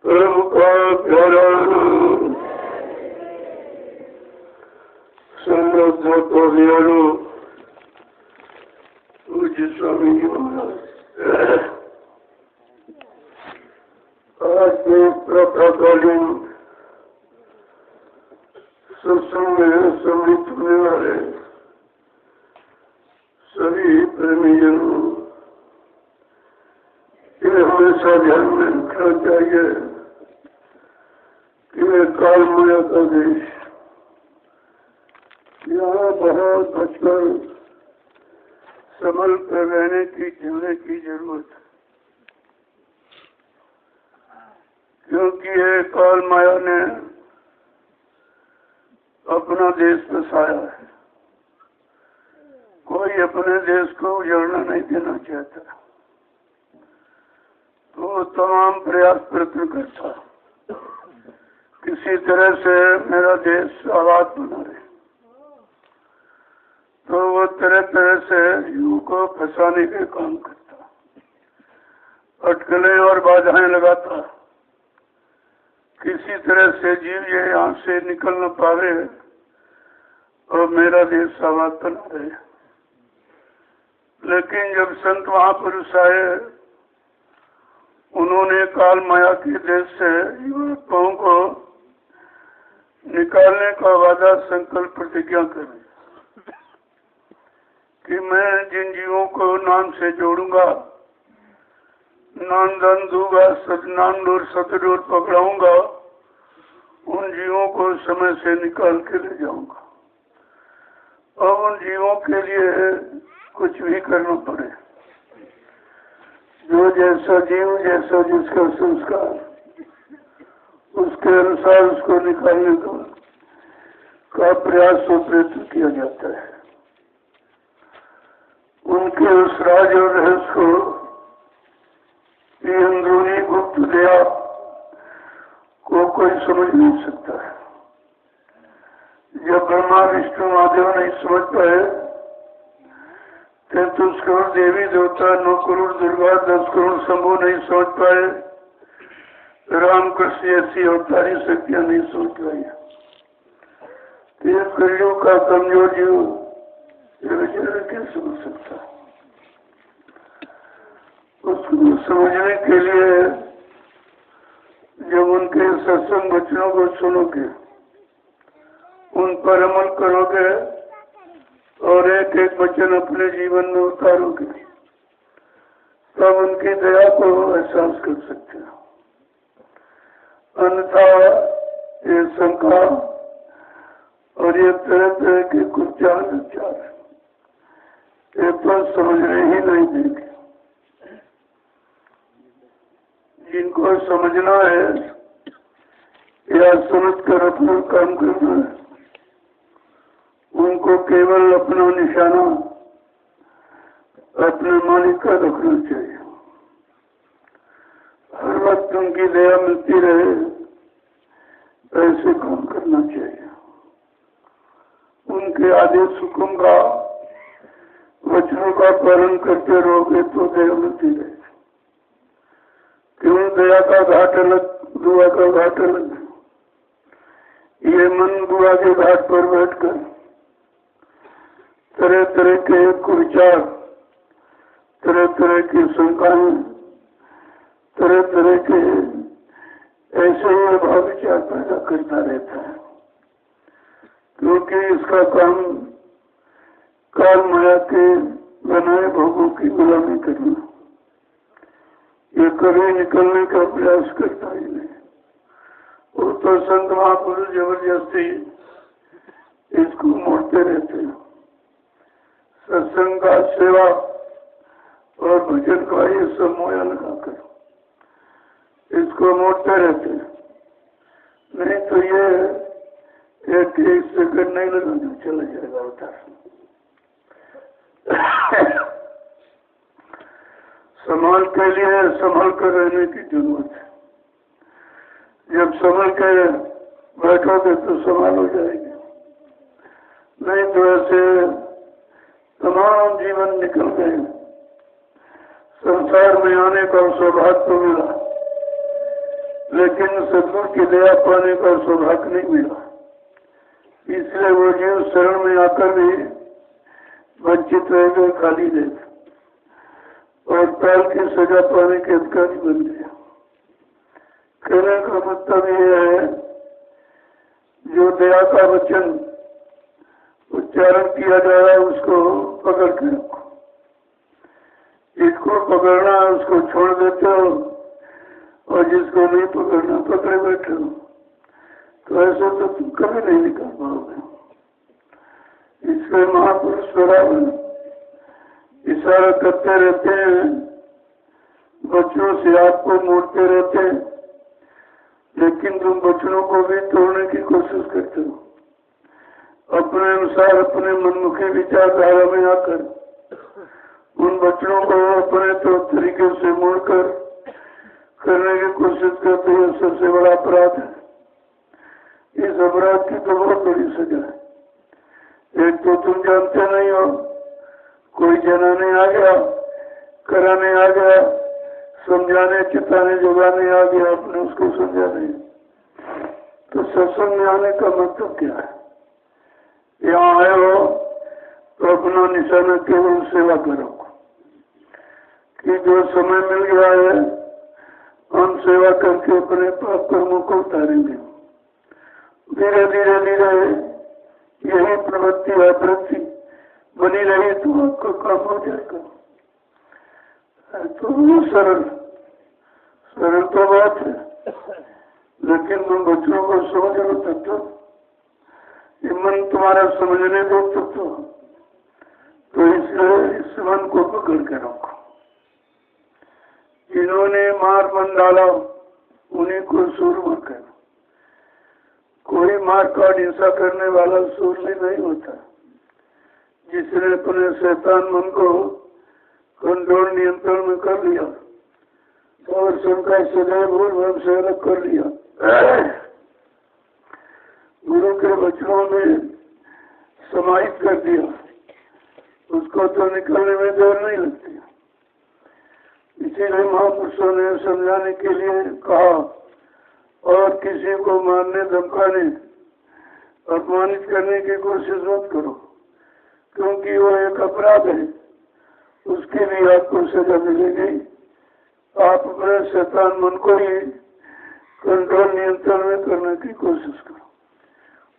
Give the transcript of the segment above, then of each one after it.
परम का प्यारा समृद्ध पवियारो पूज्य स्वामी जी महाराज, आज के प्रातःकालीन सत्संग में सम्मिलित होने वाले सभी प्रेमीजनों, ये हमेशा ध्यान में रखना चाहिए कि ये काल माया का देश, यहाँ बहुत बचकर संभल कर रहने की, जीने की जरूरत है, क्योंकि ये काल माया ने अपना देश बसाया है। कोई अपने देश को उजाड़ना नहीं देना चाहता, तो तमाम प्रयास प्रयत्न करता किसी तरह से मेरा देश आबाद बना रहे। तो वो तरह तरह से जीव को फंसाने के काम करता, अटकलें और बाधाएं लगाता, किसी तरह से जीव ये यहाँ से निकल न पावे और मेरा देश आबाद बना रहे। लेकिन जब संत महापुरुष आए, उन्होंने काल माया के देश से युवकों को निकालने का वादा संकल्प प्रतिज्ञा करें कि मैं जिन जीवों को नाम से जोड़ूंगा, नाम दान दूंगा, सतनाम डोर सतडोर पकड़ाऊंगा, उन जीवों को समय से निकाल के ले जाऊंगा। और उन जीवों के लिए कुछ भी करना पड़े, जो जैसा जीव, जैसा जिसका संस्कार, उसके अनुसार उसको निकालने का प्रयास और प्रयत्न किया जाता है। उनके उस राज और रहस्य को ये अंदरूनी गुप्त दया को कोई समझ नहीं सकता है। जब ब्रह्मा विष्णु महादेव नहीं समझ पाए, 33 करोड़ देवी देवता, 9 करोड़ दुर्गा, 10 करोड़ शंभु नहीं समझ पाए, रामकृष्ण ऐसी अवतारी शक्तियां नहीं समझ पाई। ये कलयुग का कमजोर जीव ये बेचारा क्या समझ सकता? उसको समझने के लिए जब उनके सत्संग वचनों को सुनोगे, उन पर अमल करोगे और एक एक वचन अपने जीवन में उतारोगे, तब उनकी दया को एहसास कर सकते हो। अन्यथा ये शंका और ये तरह तरह के कुछ विचार ये तो समझने ही नहीं देंगे। जिनको समझना है या समझ कर अपना काम करना है, उनको केवल अपना निशाना अपने मालिक का रखना चाहिए। हर वक्त उनकी दया मिलती रहे, ऐसे काम करना चाहिए। उनके आदेश हुक्म का, वचनों का पालन करते रहोगे तो दया मिलती रहेगी। क्यों दया का घाट अलग, दुआ का घाट अलग। ये मन दुआ के घाट पर बैठकर तरह तरह के कुविचार, तरह तरह की शंकाएं, तरह तरह के ऐसे ही अभाव विचार पैदा करता रहता है, क्योंकि इसका काम काल माया के बनाए भोगों की गुलामी करना। ये कभी निकलने का प्रयास करता ही नहीं। वो तो संत महापुरुष जबरदस्ती इसको मोड़ते रहते हैं। सत्संग का, सेवा और भजन का ये सब मोया लगाकर इसको मोड़ते रहते हैं। नहीं तो ये एक सेकंड नहीं लगा, चला जाएगा अवतार। संभाल के लिए संभल कर रहने की जरूरत है। जब संभल के बैठोगे तो संभाल हो जाएगी, नहीं तो ऐसे तमाम जीवन निकल गए। संसार में आने का सौभाग्य तो मिला, लेकिन सदगुरु की दया पाने का सौभाग्य नहीं मिला, इसलिए वो जीव शरण में आकर भी वंचित रह गए, खाली रह गए और काल की सजा पाने के अधिकारी बन गया। कहने का मतलब ये है, जो दया का वचन उच्चारण किया जा रहा है उसको पकड़ के रखो, जिसको पकड़ना है उसको छोड़ देते हो और जिसको नहीं पकड़ना पकड़े बैठे हो, तो ऐसे तो तुम कभी नहीं निकल पाओगे। इसलिए महापुरुष बराबर इशारा करते रहते हैं, बच्चों से आपको मोड़ते रहते हैं, लेकिन तुम बच्चों को भी तोड़ने की कोशिश करते हो। अपने अनुसार अपने मनमुखी विचारधारा में आकर उन बच्चों को अपने तो तरीके से मोड़कर करने की कोशिश करते हैं, सबसे बड़ा अपराध है। इस अपराध की तो बहुत बड़ी सजा है। एक तो तुम जानते नहीं हो, कोई जनाने आ गया, कराने आ गया, समझाने चिताने जगाने आ गया, आपने उसको समझा नहीं, तो सत्संग में आने का मतलब क्या है? यहाँ आए हो तो अपना निशाना केवल सेवा करो कि जो समय मिल गया है हम सेवा करके अपने पाप कर्मों को उतारेंगे। धीरे धीरे धीरे यही प्रवृत्ति अप्रवृत्ति बनी रही तो आपका काम हो जाएगा। तो सरल सरल तो बात है, लेकिन तुम बच्चों को समझ लो तब तो ये मन तुम्हारा समझने दो तब तो इसलिए इस मन को पकड़ के रखो। जिन्होंने मार बन डाला उन्हीं को सूरमा करो। कोई मार काट हिंसा करने वाला सूरवीर नहीं होता। जिसने अपने शैतान मन को कंट्रोल नियंत्रण में कर लिया और सबका सदैव भूल भ्रम से अलग कर लिया, गुरु के वचनों में समाहित कर दिया, उसको तो निकलने में देर नहीं लगती। इसीलिए महापुरुषों ने समझाने के लिए कहा, और किसी को मारने धमकाने अपमानित करने की कोशिश मत करो, क्योंकि वो एक अपराध है, उसके लिए आपको सजा मिलेगी। आप अपने शैतान मन को ही कंट्रोल नियंत्रण में करने की कोशिश करो।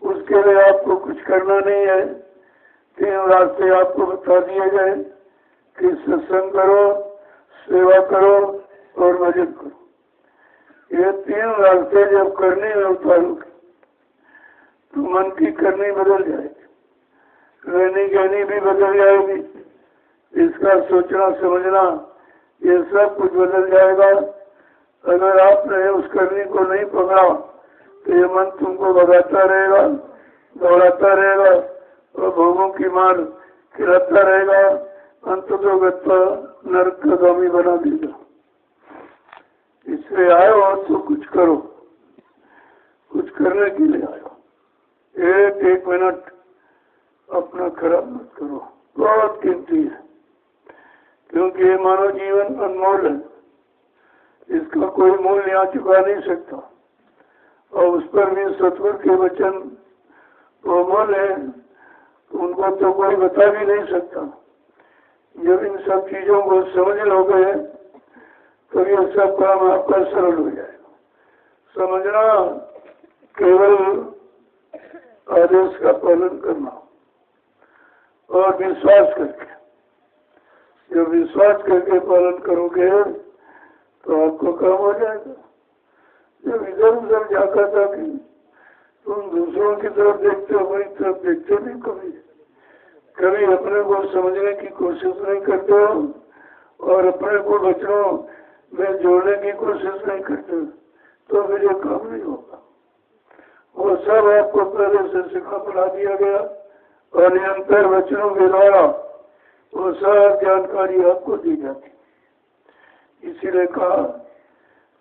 उसके लिए आपको कुछ करना नहीं है। 3 रास्ते आपको बता दिए गए कि सत्संग करो, सेवा करो और भजन करो। ये 3 रास्ते जब करने में उतारोगे तो मन की करनी बदल जाएगी, रहनी कहनी भी बदल जाएगी, इसका सोचना समझना ये सब कुछ बदल जाएगा। अगर आपने उस करनी को नहीं पकड़ा तो ये मन तुमको भगाता रहेगा, दौड़ाता रहेगा और भोगों की मार खिलाता रहेगा, अंततोगत्वा नरकगामी बना देगा। इसलिए आयो तो कुछ करो, कुछ करने के लिए आयो। एक मिनट अपना खराब मत करो, बहुत कीमती है, क्योंकि ये मानव जीवन अनमोल है, इसका कोई मूल्य यहाँ चुका नहीं सकता। और उस पर भी सतगुरु के वचन अमूल्य है, उनको तो कोई बता भी नहीं सकता। जब इन सब चीजों को समझ लोगे तो ये सब काम आपका सरल हो जाएगा। समझना केवल आदेश का पालन करना और विश्वास करके, जब विश्वास करके पालन करोगे तो आपको काम हो जाएगा। जब इधर उधर जाकर था कि तुम दूसरों की तरफ देखते हो, अपनी तरफ देखते नहीं, कभी अपने को समझने की कोशिश नहीं करते हो और अपने को वचनों में जोड़ने की कोशिश नहीं करते, तो फिर ये काम नहीं होगा। वो सब आपको पहले से सिखा पढ़ा दिया गया और निरंतर वचनों के द्वारा वो सब जानकारी आपको दी जाती। इसीलिए कहा,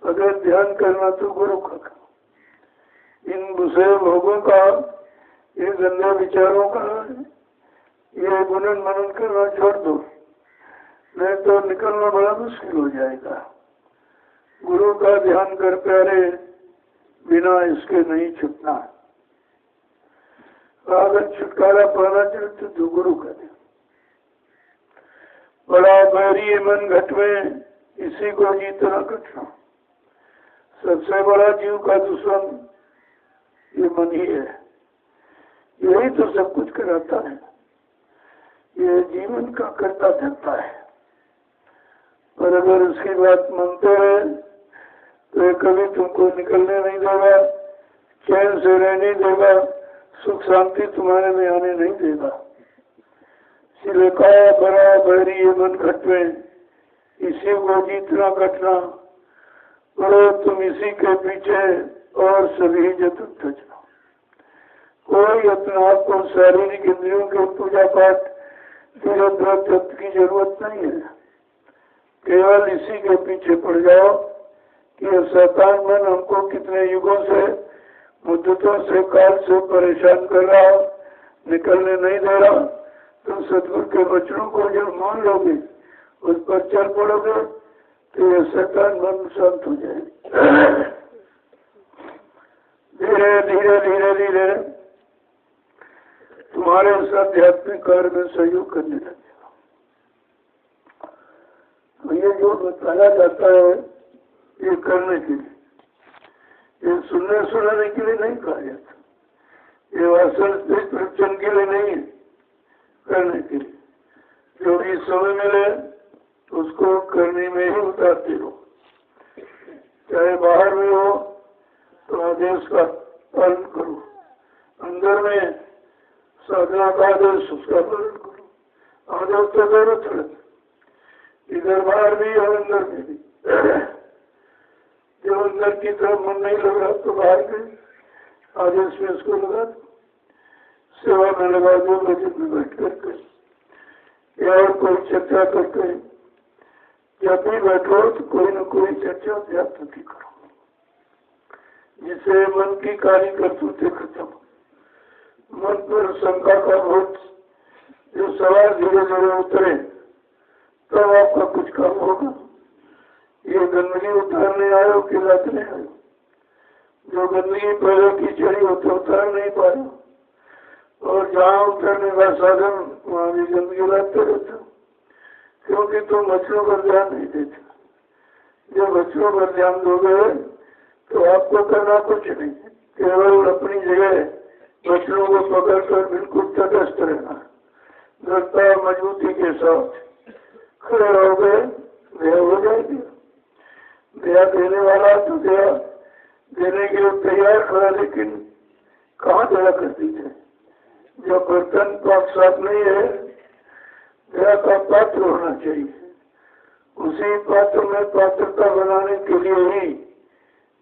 अगर ध्यान करना तो गुरु का करो। इन विषय भोगों का, इन गंदे विचारों का ये गुणन मनन करना छोड़ दो, नहीं तो निकलना बड़ा मुश्किल हो जाएगा। गुरु का ध्यान कर प्यारे बिना इसके नहीं छुटना। अगर छुटकारा पाना चाहते तो गुरु करे। बड़ा बैरी मन घट में इसी को जीतना कठिन। सबसे बड़ा जीव का दुश्मन ये मन ही है। यही तो सब कुछ कराता है। ये जीवन का करता धरता है। पर अगर उसकी बात मानते हैं तो ये कभी तुमको निकलने नहीं देगा, चैन से रहने देगा, सुख शांति तुम्हारे में आने नहीं देगा। इसलिए कहा बड़ा बहरी ये मन घट में इसी को जीतना कटना। पढ़ो तुम इसी के पीछे और सभी जतन तजना। कोई अपने आप को शारीरिक इंद्रियों के पूजा पाठ तीर्थ की जरूरत नहीं है। केवल इसी के पीछे पड़ जाओ कि यह शैतान मन हमको कितने युगों से, मुद्दतों से, काल से परेशान कर रहा हो, निकलने नहीं दे रहा। तुम सतगुरु के वचनों को जब मान लोगे, उस पर चल पड़ोगे तो यह शैतान मन शांत हो जाएगी। धीरे धीरे धीरे धीरे तुम्हारे उस आध्यात्मिक कार्य में सहयोग करने लगेगा। तो ये जो बताया जाता है ये करने के लिए, ये सुनने के लिए नहीं कहा जाता। ये वास्तविक प्रवचन के लिए नहीं है, करने के लिए। जो भी समय मिले उसको करने में ही उतारते हो। चाहे बाहर में हो तो आदेश का पालन करो, अंदर में साधना का आदेश उसका पालन करो। आदेश तो दोनों तरफ, इधर बाहर भी और अंदर में भी। जब अंदर की तरफ मन नहीं लग रहा तो बाहर में आदेश में उसको लगा दो, सेवा में लगा दो, बजट में बैठ करके या और कोई चर्चा करके। जब भी बैठो तो कोई न कोई चर्चा अध्यात्म की करो, जिससे मन की काली करतूतें खत्म, मन पर शंका का बोझ जो सवाल धीरे धीरे उतरे तब आपका कुछ काम होगा। ये गंदगी उतारने आयो कि लादने आयो? जो गंदगी पहले की चढ़ी हो तो उतार नहीं पाए, और जहाँ उतरने का साधन वहाँ भी गंदगी लाते रहते, क्योंकि तुम बच्चों पर ध्यान नहीं देते। जब बच्चों पर ध्यान दोगे तो आपको करना कुछ नहीं, केवल अपनी जगह बच्चों को पकड़कर बिल्कुल तटस्थ रहना, दृढ़ता और मजबूती के साथ खड़े हो गए, दया हो जाएगी। दया देने वाला तो दया देने के लिए तैयार खड़ा, लेकिन कहाँ दया करती है? जब बर्तन पाक साफ नहीं है, दया का पात्र होना चाहिए। उसी पात्र में पात्रता बनाने के लिए ही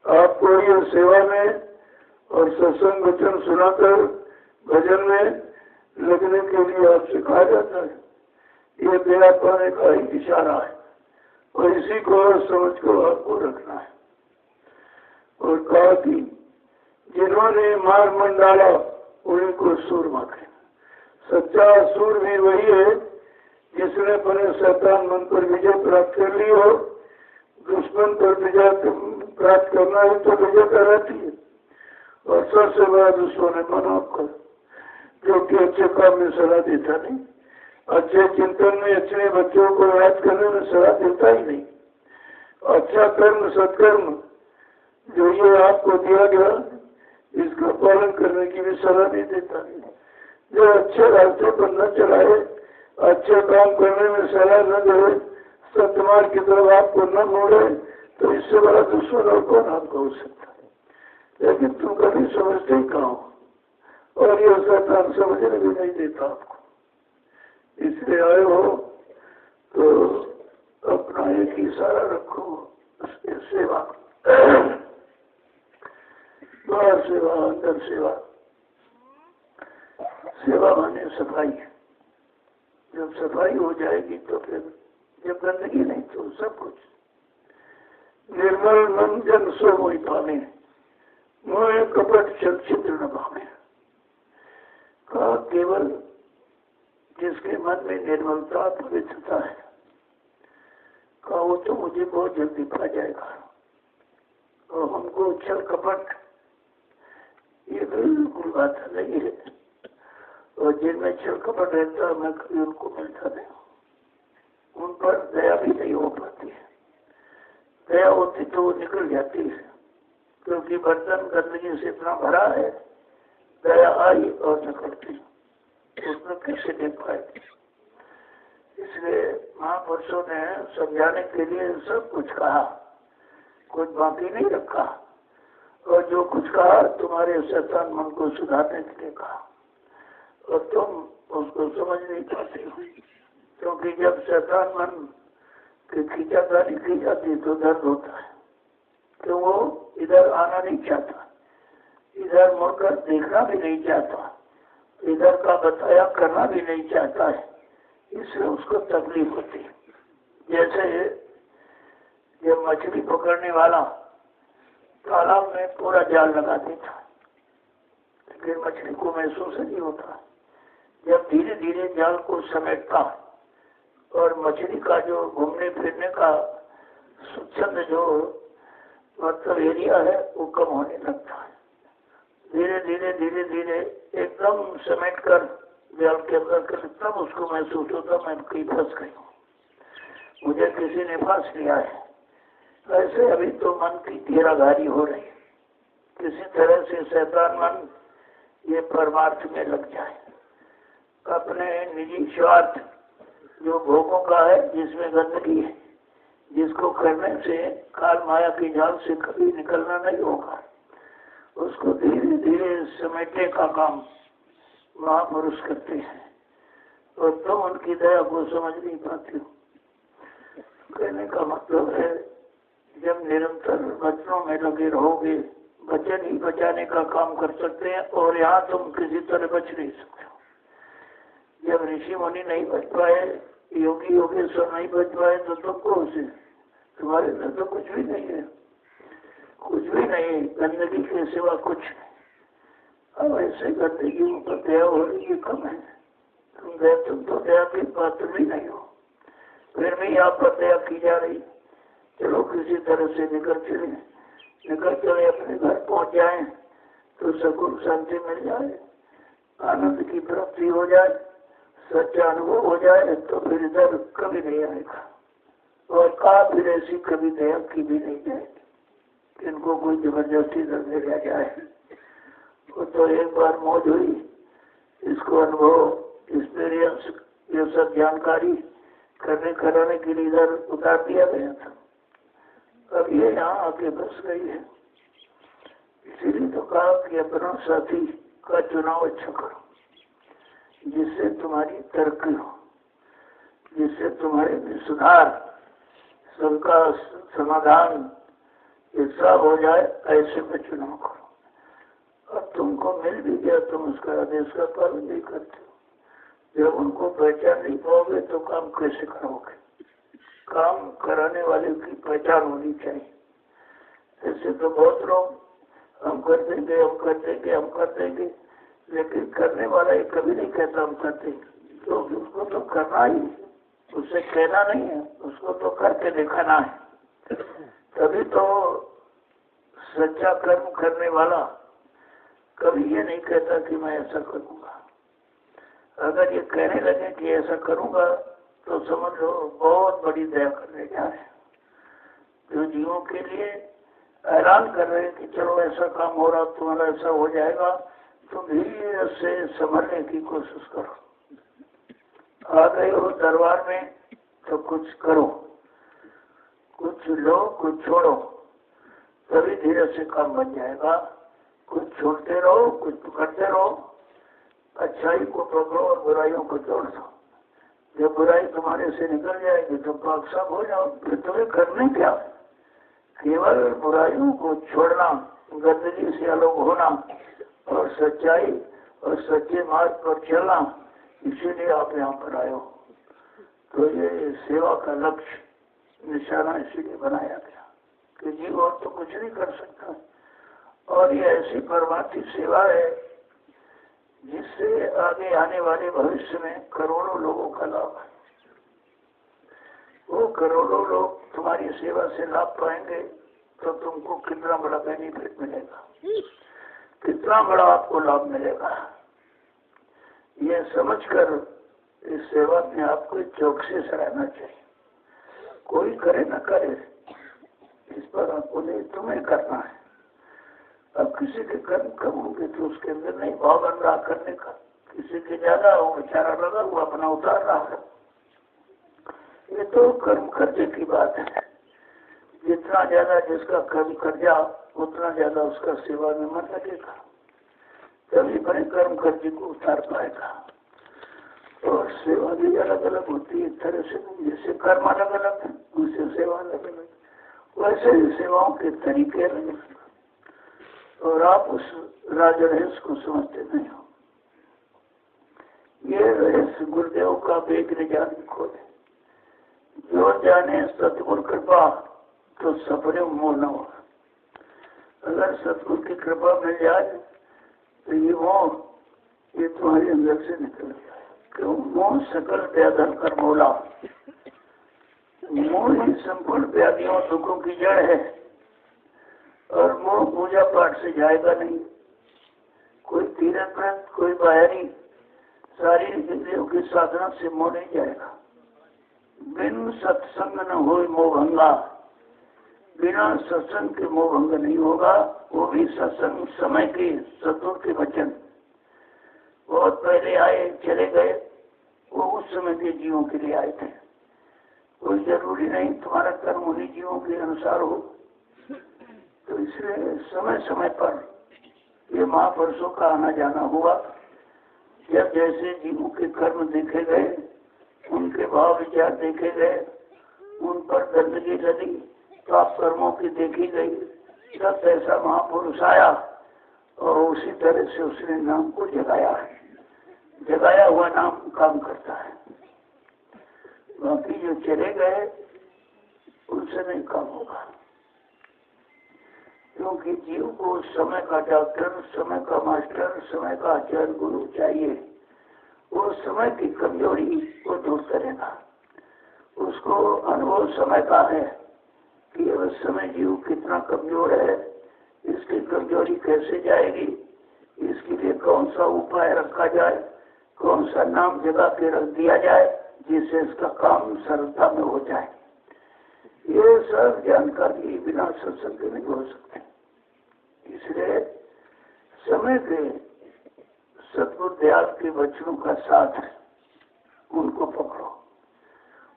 आपको ये सेवा में और सत्संग वचन सुनाकर भजन में लगने के लिए आपसे कहा जाता है। ये दया पाने का ही इशारा है, और इसी को समझ कर आपको रखना है। और कहा कि जिन्होंने मार मन डाला उन्हीं को सूरमा कहे। सच्चा सूर भी वही है जिसने अपने शैतान मन पर विजय प्राप्त कर ली हो। दुश्मन पर विजय प्राप्त करना ही तो विजय का रहती है, और सबसे बड़ा दुश्मन है मन आपका, जो कि अच्छे काम में सलाह देता नहीं, अच्छे चिंतन में, अच्छे बच्चों को याद करने में सलाह देता ही नहीं। अच्छा कर्म, सत्कर्म जो ये आपको दिया गया, इसका पालन करने की भी सलाह नहीं देता। जो अच्छे रास्ते पर न चलाए, अच्छे काम करने में सलाह न दे, सत्यमार्ग की तरफ आपको न मोड़े, तो इससे बड़ा दुश्मन और कौन आपको हो सकता है। लेकिन तुम कभी समझते ही कहाँ हो, और ये शैतान समझने भी नहीं देता आपको। इसलिए आए हो तो अपना एक ही इशारा रखो, उसकी सेवा, बाहर सेवा, अंदर सेवा। सेवा माने सफाई। जब सफाई हो जाएगी तो फिर जब गंदगी नहीं तो सब कुछ। निर्मल मन जन सो मोहि पावे, मोह कपट छल छिद्र न भावे। का केवल जिसके मन में निर्मलता, पवित्रता है, का वो तो मुझे बहुत जल्दी पा जाएगा। और हमको छल कपट ये बिल्कुल बात नहीं है। और जिनमें छल कपट रहता है मैं कभी उनको मिलता नहीं, उन पर दया भी नहीं हो पाती है। दया होती तो वो निकल जाती है, क्योंकि बर्तन गंदगी से इतना भरा है, दया आई और निकलती, उसमें कैसे देख पाएगी। इसलिए महापुरुषों ने समझाने के लिए सब कुछ कहा, कुछ बाकी नहीं रखा, और जो कुछ कहा तुम्हारे शैतान मन को सुधारने के लिए कहा, और तुम उसको समझ नहीं पाते हो, क्योंकि जब शैतान मन की खींचातानी की जाती तो दर्द होता है, तो वो इधर आना नहीं चाहता, इधर मुड़कर देखना भी नहीं चाहता, इधर का बताया करना भी नहीं चाहता है, इसलिए उसको तकलीफ होती है। जैसे जब मछली पकड़ने वाला तालाब में पूरा जाल लगा देता, लेकिन मछली को महसूस नहीं होता। जब धीरे धीरे जाल को समेटता और मछली का जो घूमने फिरने का स्वच्छंद जो मतलब एरिया है वो कम होने लगता है। धीरे धीरे धीरे धीरे एकदम समेट कर जाल के अंदर कर, तब उसको महसूस होता मैं कहीं फंस गई हूँ, मुझे किसी ने फंस लिया है। ऐसे अभी तो मन की घेराघारी हो रही है, किसी तरह से शैतान मन ये परमार्थ में लग जाए, अपने निजी स्वार्थ जो भोगों का है, जिसमें गंदगी है, जिसको करने से काल माया की जाल से कभी निकलना नहीं होगा, उसको धीरे धीरे समेटने का काम महापुरुष करते हैं, और तुम उनकी दया को समझ नहीं पाते हो। कहने का मतलब है जब निरंतर वचनों में लगे रहोगे, वचन ही बचाने का काम कर सकते हैं, और यहाँ तुम किसी तरह बच नहीं सकते हो। जब ऋषि मुनि नहीं बच पाए, योगी योगेश्वर नहीं बच पाए, तो तुम कौन से? तुम्हारे अंदर तो कुछ भी नहीं है, कुछ भी नहीं, गंदगी के सिवा कुछ नहीं। अब ऐसे गंदगी ऊपर दया हो रही है, कम है। तुम तो दया के पात्र भी नहीं हो, फिर भी यहाँ पर दया की जा रही। चलो किसी तरह से निकल चले अपने घर पहुंच जाए तो सुकून शांति मिल जाए, आनंद की प्राप्ति हो जाए, सच्चा अनुभव हो जाए, तो फिर इधर कभी नहीं आएगा। और कहा फिर ऐसी कभी दया की भी नहीं जाएगी, इनको कोई जबरदस्ती इधर ले जाए। वो तो एक बार मौज हुई, इसको अनुभव एक्सपीरियंस ये सब जानकारी करने कराने के लिए इधर उतार दिया गया था। अब ये यहाँ आके बस गई है, इसीलिए तो कहा कि अपना साथी का चुनाव अच्छा करो, जिससे तुम्हारी तरक्की हो, जिससे तुम्हारे में सुधार, सबका समाधान हिस्सा हो जाए, ऐसे में चुनाव करो। अब तुमको मिल भी गया, तुम उसका आदेश का पालन नहीं करते हो। जब उनको पहचान नहीं पाओगे तो काम कैसे करोगे? काम कराने वाले की पहचान होनी चाहिए। ऐसे तो बहुत लोग हम कर देंगे, लेकिन करने वाला ये कभी नहीं कहता हम करते, तो उसको तो करना ही, उससे कहना नहीं है, उसको तो करके दिखाना है। तभी तो सच्चा कर्म करने वाला कभी ये नहीं कहता कि मैं ऐसा करूंगा। अगर ये कहने लगे कि ऐसा करूंगा तो समझ लो बहुत बड़ी दया करने जा रहे हैं। जो जीवों के लिए ऐलान कर रहे हैं कि चलो ऐसा काम हो रहा, तुम्हारा ऐसा हो जाएगा, तुम धीरे से संभलने की कोशिश करो। आ गए हो दरबार में तो कुछ करो, कुछ लो कुछ छोड़ो, तभी धीरे से काम बन जाएगा। कुछ छोड़ते रहो, कुछ पकड़ते रहो, अच्छाई को पकड़ो और बुराइयों को छोड़ दो। जब बुराई तुम्हारे से निकल जाएगी तो पाक साफ हो जाओ। फिर तुम्हें करने क्या, केवल बुराइयों को छोड़ना, गंदगी से अलग होना और सच्चाई और सच्चे मार्ग पर चलना, इसीलिए आप यहाँ पर आए हो। तो ये सेवा का लक्ष्य निशाना इसीलिए बनाया गया कि जीव और तो कुछ नहीं कर सकता, और ये ऐसी परमार्थी सेवा है जिससे आगे आने वाले भविष्य में करोड़ों लोगों का लाभ है। वो करोड़ों लोग तुम्हारी सेवा से लाभ पाएंगे तो तुमको कितना बड़ा बेनिफिट मिलेगा। कितना बड़ा आपको लाभ मिलेगा, ये समझकर इस सेवा में आपको चौकसी से रहना चाहिए। कोई करे न करे, इस पर आपको नहीं, तुम्हें करना है। अब किसी के कर्म कम होंगे तो उसके अंदर नहीं भाव बन रहा करने का, किसी के ज्यादा हो बेचारा लगा वो अपना उतार रहा है। ये तो कर्म कर्जे की बात है। जितना ज्यादा जिसका कर्म कर्जा उतना ज्यादा उसका सेवा में मन लगेगा, तभी बड़े कर्म कर्जे को उतार पाएगा। और सेवा भी अलग अलग होती है, एक तरह से जैसे कर्म अलग अलग है उससे सेवा अलग अलग, वैसे ही सेवाओं के तरीके अलग अलग। और आप उस राज रहस्य को समझते नहीं हो। ये रहस्य गुरुदेव का वेग ने जान खोले। जो जाने सतगुरु कृपा तो सपने मोह न हो। अगर सतगुरु की कृपा मिल जाए तो ये मोह ये तुम्हारे अंदर से निकल जाए। क्यों? मोह सकल व्याधन कर बोला। मोह ही संपूर्ण व्याधियों दुखों की जड़ है। और मोह पूजा पाठ से जाएगा नहीं। कोई तीर्थ व्रत, कोई बाहरी शारीरिक इंद्रियों की साधना से मोह नहीं जाएगा। बिन सत्संग न हो मोह भंगा। बिना सत्संग के मोह भंग नहीं होगा। वो भी सत्संग समय के सतुर के वचन बहुत पहले आए चले गए, वो उस समय के जीवों के लिए आए थे। कोई जरूरी नहीं तुम्हारा कर्म उन्हीं जीवों के अनुसार हो। तो इसलिए समय समय पर ये महापुरुषों का आना जाना हुआ। जब जैसे जीवों के कर्म देखे गए, उनके भाव विचार देखे गए, उन पर गंदगी लगी तो आप कर्मों की देखी गई, तब ऐसा महापुरुष आया और उसी तरह से उसने नाम को जगाया है। जगाया हुआ नाम काम करता है। बाकी जो चले गए उनसे नहीं काम होगा, क्योंकि जीव को समय का डॉक्टर, समय का मास्टर, समय का आचार्य गुरु चाहिए। वो समय की कमजोरी को दूर करेगा। उसको अनुभव समय का है कि उस समय जीव कितना कमजोर है, इसकी कमजोरी कैसे जाएगी, इसके लिए कौन सा उपाय रखा जाए, कौन सा नाम जगा के रख दिया जाए जिससे इसका काम सरलता में हो जाए। ये सब जानकारी बिना सत्संग के नहीं हो सकते। इसलिए समय के सतगुरु दयाल के वचनों का साथ है, उनको पकड़ो,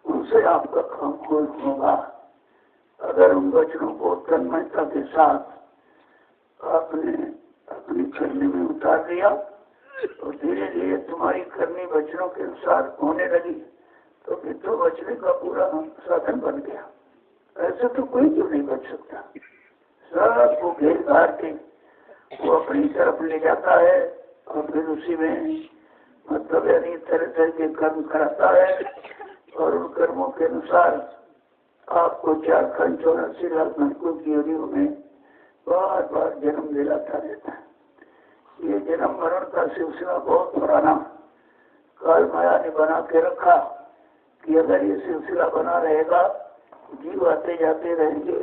उनसे आपका काम कोई होगा। अगर उन वचनों को तन्मयता के साथ आपने अपनी करनी में उतार दिया और धीरे धीरे तुम्हारी करनी वचनों के अनुसार होने लगी, तो फिर तो बचने का पूरा साधन बन गया। ऐसे तो कोई क्यों नहीं बच सकता। सबको घेर घार के वो अपनी तरफ ले जाता है और फिर उसी में मतलब यानी तरह तरह के कर्म कराता है और उन कर्मों के अनुसार आपको 4 खंड 84 लाख घंटों की योनियों में बार बार जन्म दिलाता रहता है। ये जन्म मरण का सिलसिला बहुत पुराना काल माया ने बना के रखा कि अगर ये सिलसिला बना रहेगा, जीव आते जाते रहेंगे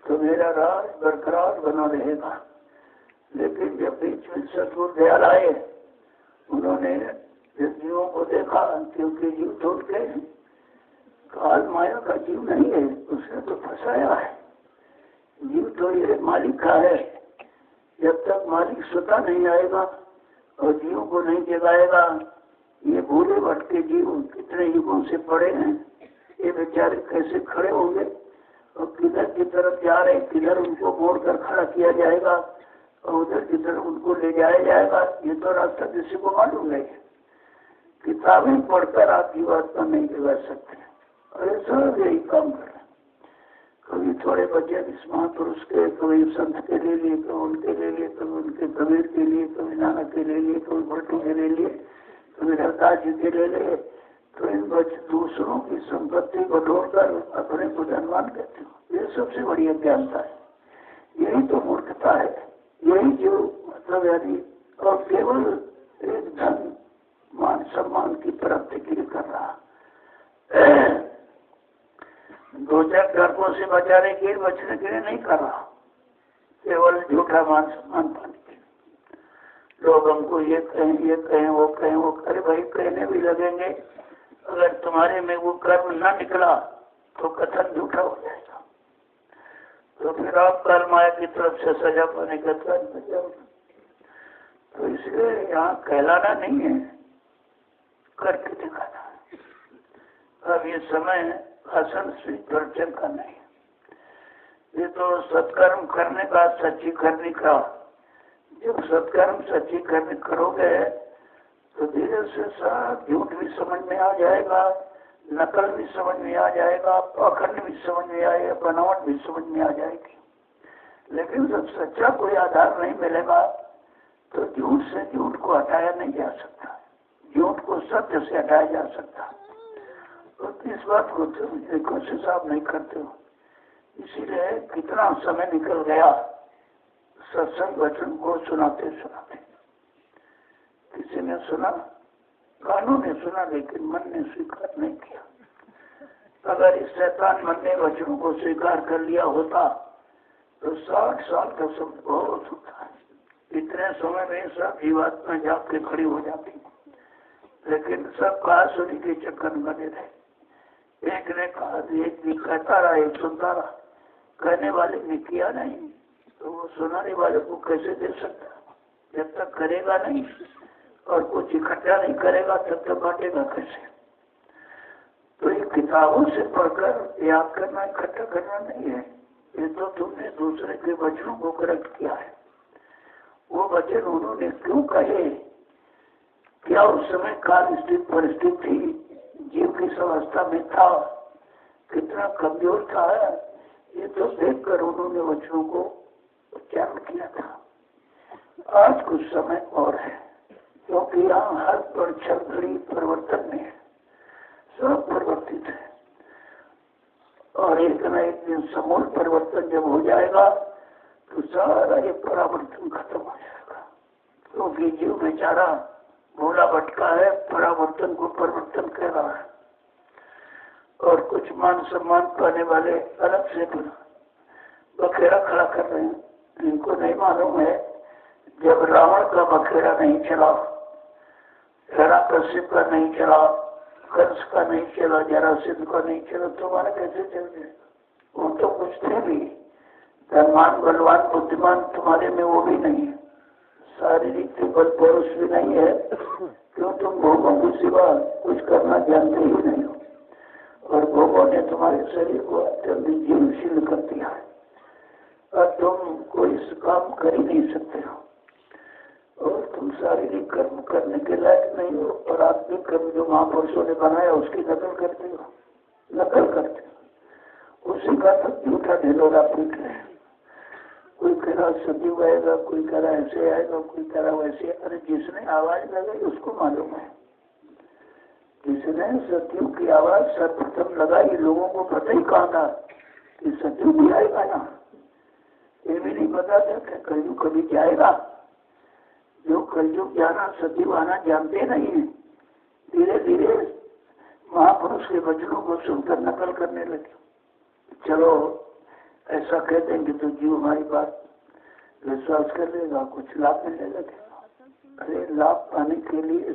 तो मेरा राज बरकरार बना रहेगा। लेकिन जब बीच में सतगुरु दयाल आए, उन्होंने जीवों को देखा, क्योंकि जीव छोड़ के काल माया का जीव नहीं है, उसने तो फंसाया है। जीव तो ये मालिक का है। जब तक मालिक स्वतः नहीं आएगा और जीव को नहीं जगाएगा, ये भूले भटके जीव कितने युगों से पड़े हैं, ये बेचारे कैसे खड़े होंगे और किधर की तरफ जा रहे, किधर उनको मोड़ कर खड़ा किया जाएगा और उधर की तरफ उनको ले जाया जाएगा, ये तो रास्ता किसी को मालूम नहीं है। किताबें पढ़कर आप जीवात्मा नहीं जगा सकते। अरे सब यही काम कर रहे हैं। कभी थोड़े बच्चे इस महापुरुष के, कभी संत के ले लिए, कभी उनके ले लिए, कभी उनके कबीर के लिए, कभी नानक के ले लिए, कभी भट्टू के ले लिए, कभी रविदास जी के ले लिए। तो इन बच्चे दूसरों की संपत्ति को ढोकर अपने को धनवान कहते हो। ये सबसे बड़ी अज्ञानता है। यही तो मूर्खता है। यही जो मतलब यानी और केवल एक धन मान सम्मान की प्राप्ति के लिए कर रहा, 2-4 गर्भों से बचाने के लिए, बचने के लिए नहीं कर रहा, केवल झूठा मान सम्मान पाने के लिए। लोग हमको ये कहें वो कहें वो। अरे भाई कहने भी लगेंगे, अगर तुम्हारे में वो कर्म न निकला तो कथन झूठा हो जाएगा। तो फिर आप कर्म माया की तरफ से सजा पाने का कर्म में जाओ। तो इसलिए यहाँ कहलाना नहीं है, करके दिखाना है। अब ये समय आसन से चर्चा का नहीं, ये तो सत्कर्म करने का, सच्ची करने का। जब सत्कर्म सच्ची करने करोगे तो धीरे से सब झूठ भी समझ में आ जाएगा, नकल भी समझ में आ जाएगा, पाखंड भी समझ में आएगा, बनावट भी समझ में आ जाएगी। लेकिन जब सच्चा कोई आधार नहीं मिलेगा तो झूठ से झूठ को हटाया नहीं जा सकता, झूठ को सत्य से हटाया जा सकता। तो इस बात को कोशिश आप नहीं करते हो, इसीलिए कितना समय निकल गया सत्संग वचन को सुनाते सुनाते। किसी ने सुना, कानों ने सुना, लेकिन मन ने स्वीकार नहीं किया। अगर इस शैतान मन ने वचनों को स्वीकार कर लिया होता तो 60 साल का समय बहुत होता है। इतने समय में सब जीवात्मा जाग के खड़ी हो जाती, लेकिन सब कहा सुनी के चक्कर में बने रहे। एक ने कहा, एक भी कहता रहा, एक सुनता रहा, कहने वाले ने किया नहीं तो वो सुनाने वाले को कैसे दे सकता? जब तक करेगा नहीं और कुछ इकट्ठा नहीं करेगा तब तक बांटेगा कैसे? तो ये किताबों से पढ़कर याद करना, इकट्ठा करना नहीं है, ये तो तुमने दूसरे के वचनों को ग्रहण किया है। वो वचन उन्होंने क्यों कहे, क्या उस समय काल स्थित परिस्थिति थी, जीव किस अवस्था में था, कितना कमजोर था, ये तो देखकर उन्होंने वचनों को उच्चारण किया था। आज कुछ समय और है, क्योंकि यहाँ हर क्षण घड़ी परिवर्तन में है, सब परिवर्तित है। और एक न एक दिन समूल परिवर्तन जब हो जाएगा तो सारा ये परावर्तन खत्म हो जाएगा। क्योंकि जीव बेचारा भोला भटका है, परावर्तन को परिवर्तन कह रहा है। और कुछ मान सम्मान पाने वाले अलग से बखेड़ा खड़ा कर रहे हैं। इनको नहीं मालूम है जब रावण का बखेड़ा नहीं चला, हिरण्यकश्यप का नहीं चला, कंस का नहीं चला, जरासंध का नहीं चला, तुम्हारा कैसे चल जाएगा? वो तो कुछ थे भी, धनवान बलवान बुद्धिमान तुम्हारे में वो भी नहीं है, शारीरिक बल पुरुष भी नहीं है। क्यों? तुम भोगों के सिवा कुछ करना जानते ही नहीं हो, और भोगों ने तुम्हारे शरीर को अत्यंत जीवशील कर दिया है, और तुम कोई काम कर ही नहीं सकते हो। और तुम शारीरिक कर्म करने के लायक नहीं हो, और आत्मिक कर्म जो महापुरुषों ने बनाया उसकी नकल करते हो, नकल करते हो। उसी का सब झूठा ढिलोरा पीट रहे हैं। कोई कह रहा सजीव आएगा, कोई कह रहा ऐसे आएगा, कोई कह रहा वैसे। अरे जिसने आवाज लगाई उसको मालूम है, जिसने सत्यु की आवाज सर्वप्रथम लगाई, लोगों को पता ही कहा था कि सत्यु भी आएगा ना। ये भी नहीं पता था कि कलयुग कभी जाएगा। जो कलयुग जाना, सत्यु आना जानते नहीं है, धीरे धीरे महापुरुष के वचनों को सुनकर नकल करने लगे। चलो ऐसा कह देंगे तो जीव हमारी बात विश्वास कर लेगा, कुछ लाभ मिलने लगेगा। अरे लाभ पाने के लिए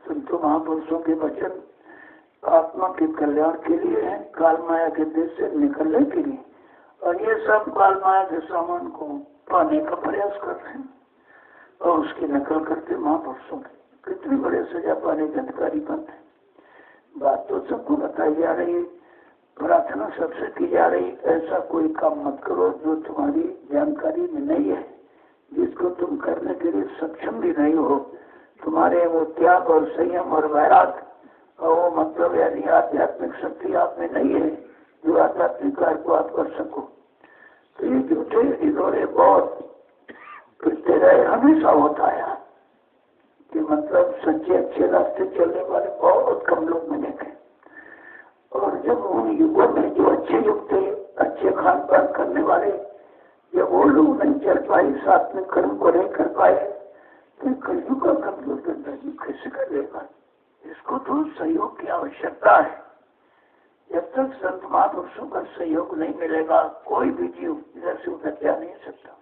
संतों महापुरुषों के वचन आत्मा के कल्याण के लिए है, काल माया के देश से निकलने के लिए। और ये सब काल माया के सामान को पाने का प्रयास कर रहे हैं और उसकी नकल करते महापुरुषों की। कितनी बड़े सजा पाने के अधिकारी बनते। बात तो सबको बताई जा रही है, प्रार्थना सबसे की जा रही, ऐसा कोई काम मत करो जो तुम्हारी जानकारी में नहीं है, जिसको तुम करने के लिए सक्षम भी नहीं हो। तुम्हारे वो त्याग और संयम और वैराग और वो मतलब यानी आध्यात्मिक शक्ति आप में नहीं है जो आध्यात्मिक कार्य को आप कर सको। तो ये झूठे इधोरे बहुत फिरते रहे, हमेशा होता है कि मतलब सच्चे अच्छे रास्ते चलने वाले बहुत कम लोग मिलेंगे। और जब उन युगों में जो अच्छे युग थे, अच्छे खान पान करने वाले, जब वो लोग नहीं चल पाए, साथ में कर्म को नहीं कर पाए, तो कलयुग का कमजोर करता है कैसे कर लेगा? इसको तो सहयोग की आवश्यकता है। जब तक संत महापुरुषों का सहयोग नहीं मिलेगा, कोई भी जीव इधर से उधर जा नहीं सकता।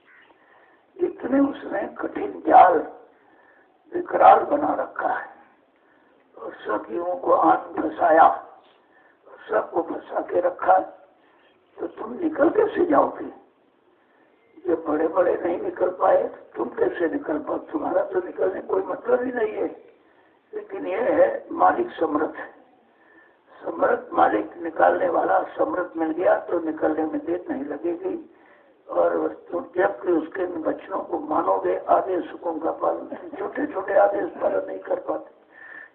इतने उसने कठिन जाल विकराल बना रखा है और सब युवों को आन फंसाया, सबको फंसा के रखा है। तो तुम निकल कैसे जाओगे? जब बड़े बड़े नहीं निकल पाए तो तुम कैसे निकल पाओ? तुम्हारा तो निकलने कोई मतलब ही नहीं है। लेकिन यह है मालिक समर्थ है, समर्थ मालिक निकालने वाला समर्थ मिल गया तो निकलने में देर नहीं लगेगी। और तुम जब कि उसके वचनों को मानोगे, आदेशों का पालन, छोटे छोटे आदेश पालन नहीं कर पाते,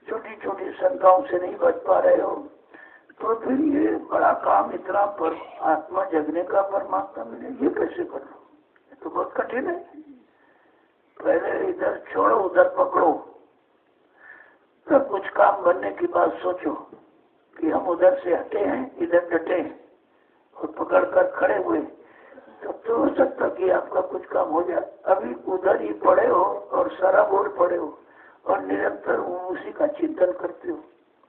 छोटी छोटी शंकाओं से नहीं बच पा रहे हो, तो फिर ये बड़ा काम इतना पर आत्मा जगने का परमात्मा मिले, ये कैसे कर लो? ये तो बहुत कठिन है। पहले इधर छोड़ो उधर पकड़ो, तब कुछ काम बनने की बात सोचो कि हम उधर से हटे हैं इधर डटे और पकड़ कर खड़े हुए, तब तो हो सकता कि आपका कुछ काम हो जाए। अभी उधर ही पड़े हो और सारा बोर पड़े हो और निरंतर उसी का चिंतन करते हो,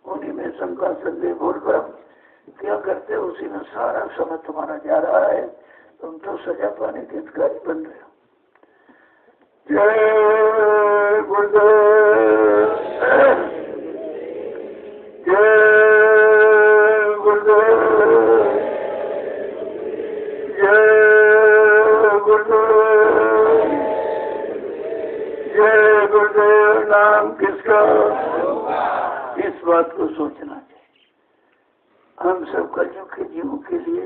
उन्हीं में शंका संदेह बोल भ्रम क्या करते हो, उसी में सारा समय तुम्हारा जा रहा है। तुम तो सजा पाने के अधिकारी बन रहे हो। जय गुरुदेव, जय गुरुदेव, जय गुरुदेव, जय गुरुदेव। नाम किसका? इस बात को सोचना चाहिए। हम सब कलयुग के जीवों के लिए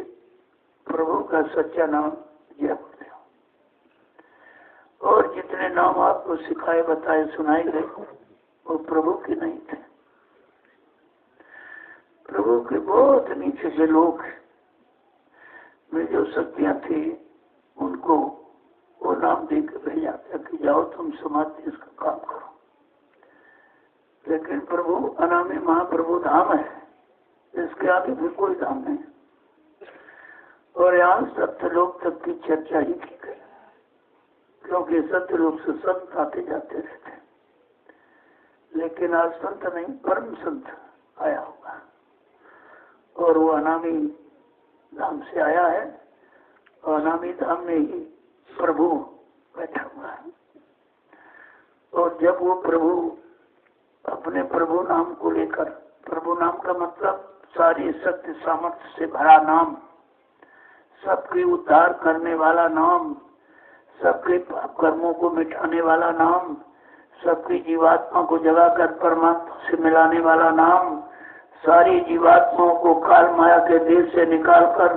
प्रभु का सच्चा नाम जय गुरुदेव। और जितने नाम आपको सिखाए बताए सुनाए गए वो प्रभु के नहीं थे। प्रभु के बहुत नीचे के लोग में जो शक्तियां थी उनको वो नाम देकर भेजा कि जाओ तुम समाज देश का काम करो। लेकिन प्रभु अनामी महाप्रभु धाम है, इसके आगे भी कोई धाम नहीं। और यहाँ सत्य लोग तक की चर्चा ही की गई, क्योंकि सत्य लोग से संत आते जाते रहते। लेकिन आज संत नहीं परम संत आया होगा और वो अनामी धाम से आया है और अनामी धाम में ही प्रभु बैठा हुआ है। और जब वो प्रभु अपने प्रभु नाम को लेकर, प्रभु नाम का मतलब सारी शक्ति सामर्थ्य से भरा नाम, सबके उद्धार करने वाला नाम, सबके पाप कर्मों को मिटाने वाला नाम, सबकी जीवात्मा को जगाकर परमात्मा से मिलाने वाला नाम, सारी जीवात्माओं को काल माया के देश से निकालकर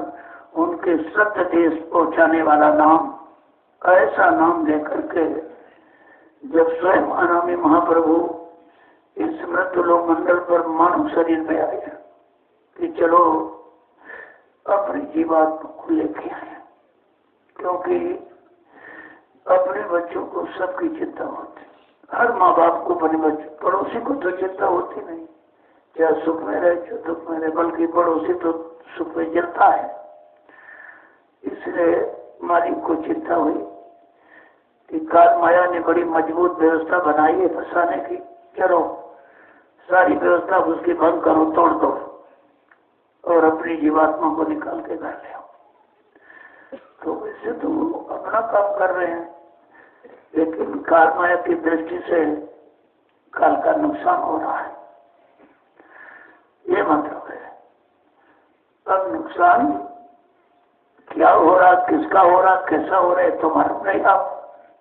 उनके सत्य देश पहुंचाने वाला नाम, ऐसा नाम लेकर के जब स्वयं अनामी महाप्रभु इस मृत्युलोक मंडल पर मानव शरीर में आए कि चलो अपनी जीवात्मा को लेके आए, क्योंकि अपने बच्चों को सबकी चिंता होती। हर माँ बाप को अपने बच्चों, पड़ोसी को तो चिंता होती नहीं, चाहे सुख में रहे चाहे दुख में रहे, बल्कि पड़ोसी तो सुख में जलता है। इसलिए मालिक को चिंता हुई कि काल माया ने बड़ी मजबूत व्यवस्था बनाई है फंसाने की, चलो सारी व्यवस्था उसकी भंग करो, तोड़ दो और अपनी जीवात्मा को निकाल के घर ले आओ। तो वैसे तो अपना काम कर रहे हैं, लेकिन काल माया की दृष्टि से काल का नुकसान हो रहा है, ये मतलब है। अब नुकसान क्या हो रहा, किसका हो रहा, कैसा हो रहा है तो मालूम नहीं। आप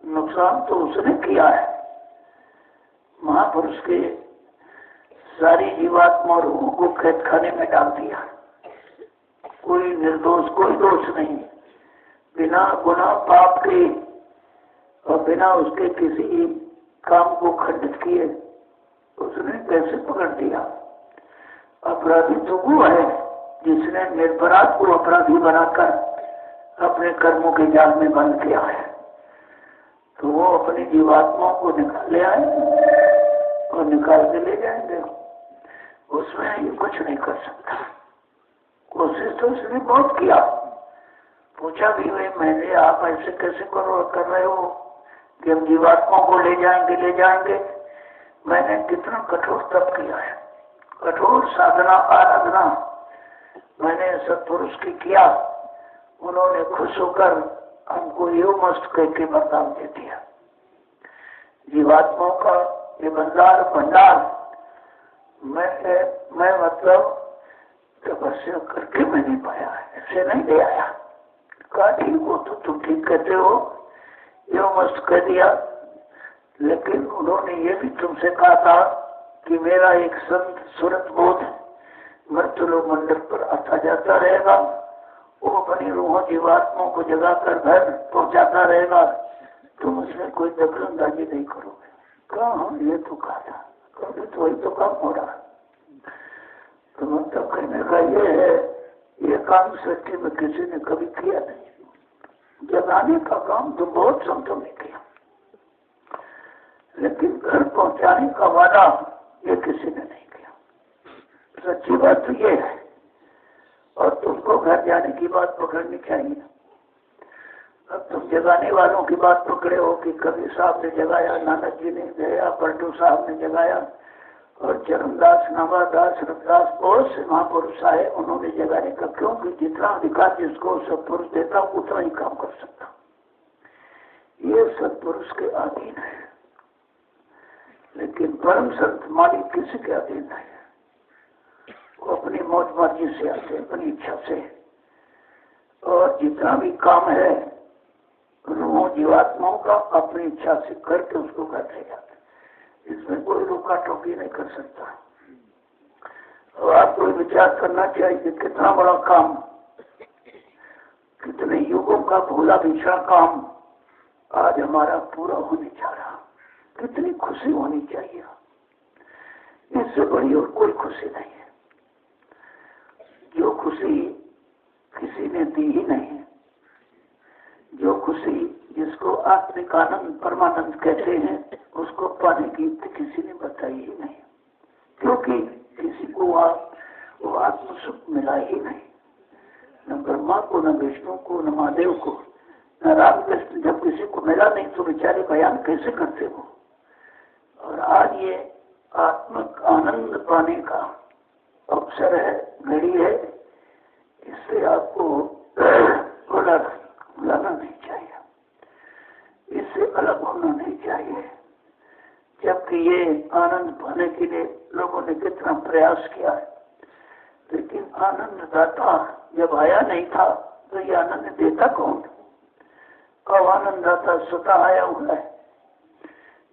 नुकसान तो उसने किया है, महापुरुष के सारी जीवात्मा और रूह को कैद खाने में डाल दिया। कोई निर्दोष, कोई दोष नहीं, बिना गुनाह पाप के और बिना उसके किसी काम को खंडित किए उसने कैसे पकड़ दिया। अपराधी तो वो है जिसने निर्पराध को अपराधी बनाकर अपने कर्मों के जाल में बंद किया है। तो वो अपनी जीवात्माओं को निकाल ले आए और निकाल के ले जाएंगे, उसमें ये कुछ नहीं कर सकता। कोशिश तो उसने बहुत किया, पूछा भी हुए मैंने, आप ऐसे कैसे कर रहे हो कि हम जीवात्माओं को ले जाएंगे। मैंने कितना कठोर तप किया है, कठोर साधना आराधना मैंने सत्पुरुष की किया, उन्होंने खुश होकर हमको यो मस्त कह के वरदान दे दिया। जीवात्माओं का ये भंडार मैं मतलब तपस्या करके मैं नहीं पाया, ऐसे नहीं ले आया। कहा ठीक हो तो तुम ठीक कहते हो, यो मस्त कह दिया, लेकिन उन्होंने ये भी तुमसे कहा था कि मेरा एक संत सूरत बोध मृत्युलोक मंडल पर आता जाता रहेगा, वो अपनी रूहों जीवात्माओं को जगा कर घर पहुंचाता रहेगा, तुम उसमें कोई दखलंदाजी नहीं करोगे। कहा हाँ ये तो कहा था, कभी तो वही तो काम हो रहा। तो मतलब कहने का ये है, ये काम सृष्टि में किसी ने कभी किया नहीं। जगाने का काम तो बहुत संतों ने किया, लेकिन घर पहुंचाने का वादा ये किसी ने नहीं किया। सच्ची बात तो ये है, और तुमको घर जाने की बात पकड़नी चाहिए। अब तुम जगाने वालों की बात पकड़े हो कि कबीर साहब ने जगाया, नानक जी ने जगाया, पलटू साहब ने जगाया, और चरणदास, नवादास, रविदास बहुत से महापुरुष आए, उन्होंने जगाने का, क्योंकि जितना अधिकार जिसको सत्पुरुष देता उतना ही काम कर सकता। ये सत्पुरुष के अधीन है, लेकिन परम संत मालिक किसी के अधीन नहीं है। वो अपनी मौज मर्जी से आते, अपनी इच्छा से, और जितना भी काम है रूहों जीवात्माओं का अपनी इच्छा से करके उसको घर ले जाते। इसमें कोई रोका टोकी नहीं कर सकता। और आपको विचार करना चाहिए कितना बड़ा काम, कितने युगों का भूला बिछड़ा काम आज हमारा पूरा होने जा रहा। कितनी खुशी होनी चाहिए, इससे बड़ी और कोई खुशी नहीं है। जो खुशी किसी ने दी ही नहीं है, जो खुशी जिसको आत्मिक आनंद परमानंद कहते हैं, उसको पाने की किसी ने बताई ही नहीं, क्योंकि किसी को वो आत्म सुख मिला ही नहीं। न ब्रह्मा को, न विष्णु को, न महादेव को, न राम कृष्ण। जब किसी को मिला नहीं तो बेचारे बयान कैसे करते हो। और आज ये आत्मिक आनंद पाने का अवसर है, घड़ी है, इससे आपको भुलाना नहीं चाहिए, इससे अलग होना नहीं चाहिए। जबकि ये आनंद पाने के लिए लोगों ने कितना प्रयास किया है, लेकिन आनंद दाता जब आया नहीं था तो ये आनंद देता कौन? अब आनंद दाता स्वतः आया हुआ है,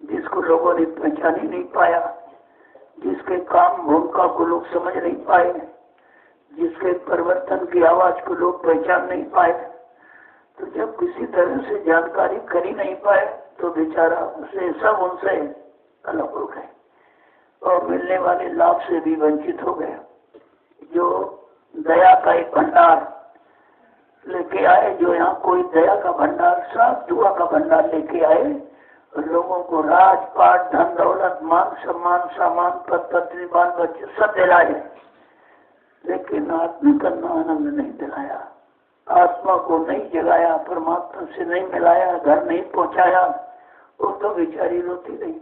जिसको लोगों ने पहचान ही नहीं पाया, जिसके काम भूमिका को लोग समझ नहीं पाए, जिसके परिवर्तन की आवाज को लोग पहचान नहीं पाए। तो जब किसी तरह से जानकारी कर ही नहीं पाए तो बेचारा उसे सब उनसे अलग हो गए और मिलने वाले लाभ से भी वंचित हो गए। जो दया का एक भंडार लेके आए, जो यहाँ कोई दया का भंडार, साफ दुआ का भंडार लेके आए, लोगों को राजपाट, धन दौलत, मान सम्मान, सामान, पद पत्नी, बाल बच्चे सब दिलाए, लेकिन आत्मिक आनंद नहीं दिलाया, आत्मा को नहीं जगाया, परमात्मा से नहीं मिलाया, घर नहीं पहुंचाया, वो तो बेचारी रोती रही।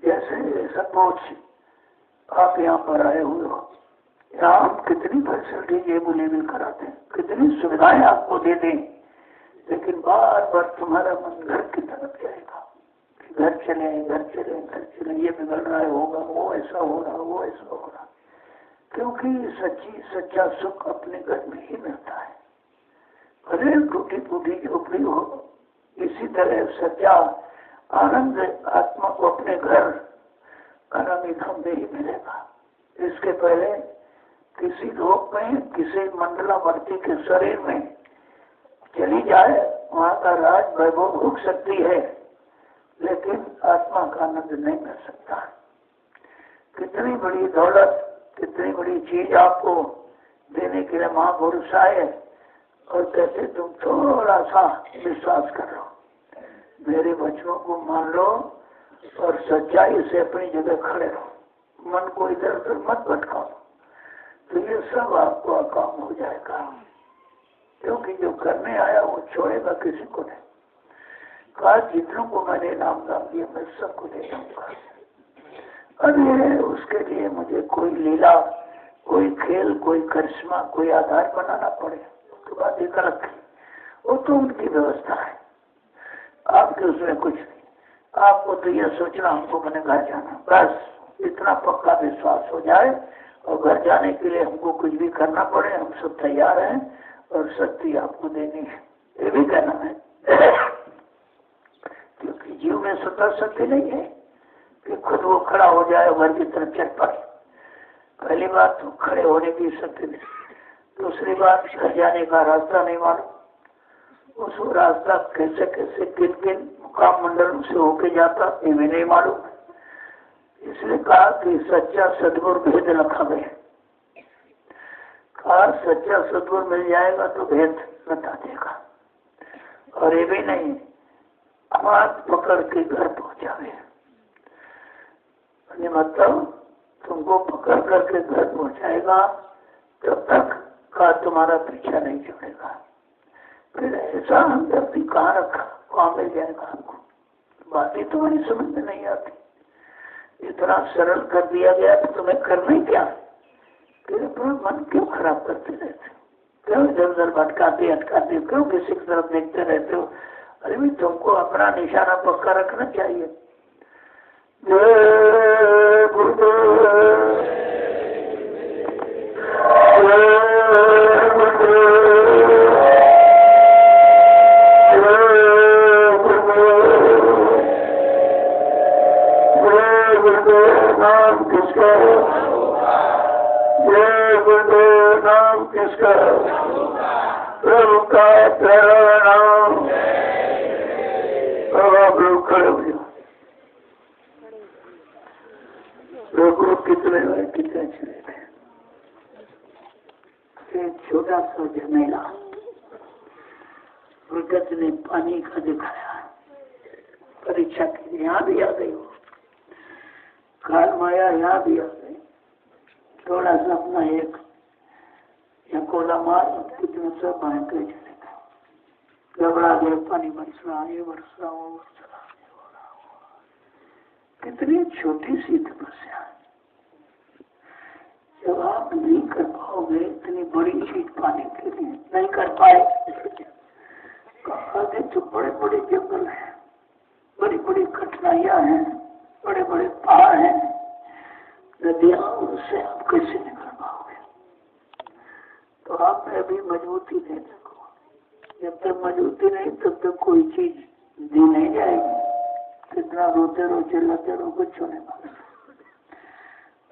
जैसे सपोज आप यहाँ पर आए हुए हो, यहाँ हम कितनी फैसिलिटी अवेलेबल कराते हैं, कितनी सुविधाएं आपको दे दें, लेकिन बार बार तुम्हारा मन घर की तरफ जाएगा, घर चले घर चले घर चले, ये बिगड़ रहा है, होगा वो ऐसा हो रहा, वो ऐसा हो रहा। क्योंकि सच्चा सुख अपने घर में ही मिलता है, भले टूटी फूटी झोपड़ी हो। इसी तरह सच्चा आनंद आत्मा को अपने घर आरामी धाम में ही मिलेगा। इसके पहले किसी लोक में, किसी मंडलावर्ती के शरीर में चली जाए, वहाँ का राज वैभव भोग सकती है, लेकिन आत्मा का आनंद नहीं मिल सकता। कितनी बड़ी दौलत, कितनी बड़ी चीज आपको देने के लिए महापुरुष आए और कहते तुम थोड़ा सा विश्वास कर लो, मेरे वचनों को मान लो और सच्चाई से अपनी जगह खड़े रहो, मन को इधर उधर मत भटकाओ, तो ये सब आपको काम हो जाएगा। क्योंकि जो करने आया वो छोड़ेगा किसी को नहीं। कहा जितनों को मैंने नाम दाम दिया मैं सबको दे दूंगा। अरे उसके लिए मुझे कोई लीला, कोई खेल, कोई करिश्मा, कोई आधार बनाना पड़े, उसके बाद एक अलग, वो तो उनकी व्यवस्था है, आपके उसमें कुछ नहीं। आपको तो ये सोचना हमको मैंने घर जाना, बस इतना पक्का विश्वास हो जाए और घर जाने के लिए हमको कुछ भी करना पड़े हम सब तैयार हैं और शक्ति आपको देनी है, ये भी कहना है। क्योंकि जीव में स्वतः शक्ति नहीं है कि खुद वो खड़ा हो जाए घर की तरफ चल पाए। पहली बात तो खड़े होने की शक्ति नहीं, दूसरी बात घर जाने का रास्ता नहीं मालूम, उस रास्ता कैसे कैसे किन किन मुकाम मंडलों से होके जाता ये भी नहीं मालूम। इसलिए कहा कि सच्चा सदगुरु भेद रखा गया। कहा सच्चा सदगुरु मिल जाएगा तो भेद बता देगा, और ये भी नहीं हाथ पकड़ के घर पहुंचावे, मतलब तुमको पकड़ करके घर पहुंचाएगा तब तक का तुम्हारा पीछा नहीं छोड़ेगा। फिर ऐसा हमदर्दी कहाँ रखा, वहां मिल जाएगा हमको। बातें तुम्हारी समझ में नहीं आती, इतना सरल कर दिया गया तो तुम्हें करना ही क्या? फिर अपना मन क्यों खराब करते रहते हो, क्यों इधर उधर भटकाते अटकाते, क्यों किसी की तरफ देखते रहते हो? अरे भी तुमको अपना निशाना पक्का रखना चाहिए। जय गुरुदेव, जय गुरुदेव, जय गुरुदेव, जय गुरुदेव नाम किसका, जय गुरुदेव नाम किसका, प्रभु का प्यारा नाम। अब आप लोग खड़े हो जाओ। गुरु कितने हुए, कितने चले थे? एक छोटा सा झमेला प्रगति ने पानी का दिखाया, परीक्षा के लिए यहाँ भी आ गई हो, काल माया यहाँ भी आ गई। थोड़ा सा अपना एक कोला मार कितने सब बाहर चले गए, घबरा गए, पानी बरस रहा, ये बरस रहा, वो बरस रहा, कितनी छोटी सी तपस्या। जब आप नहीं कर पाओगे इतनी बड़ी चीज पाने के लिए, नहीं कर पाए, आगे तो बड़े बड़े जंगल हैं, बड़ी बड़ी कठिनाइयां हैं, बड़े बड़े पहाड़ हैं, नदियां, उनसे आप कैसे निकल पाओगे? तो आप में अभी मजबूती नहीं देखो, जब तक मजबूती नहीं तब तक कोई चीज दी नहीं जाएगी। कितना रोते रो चिल्लाते रो कुछ होने वाला,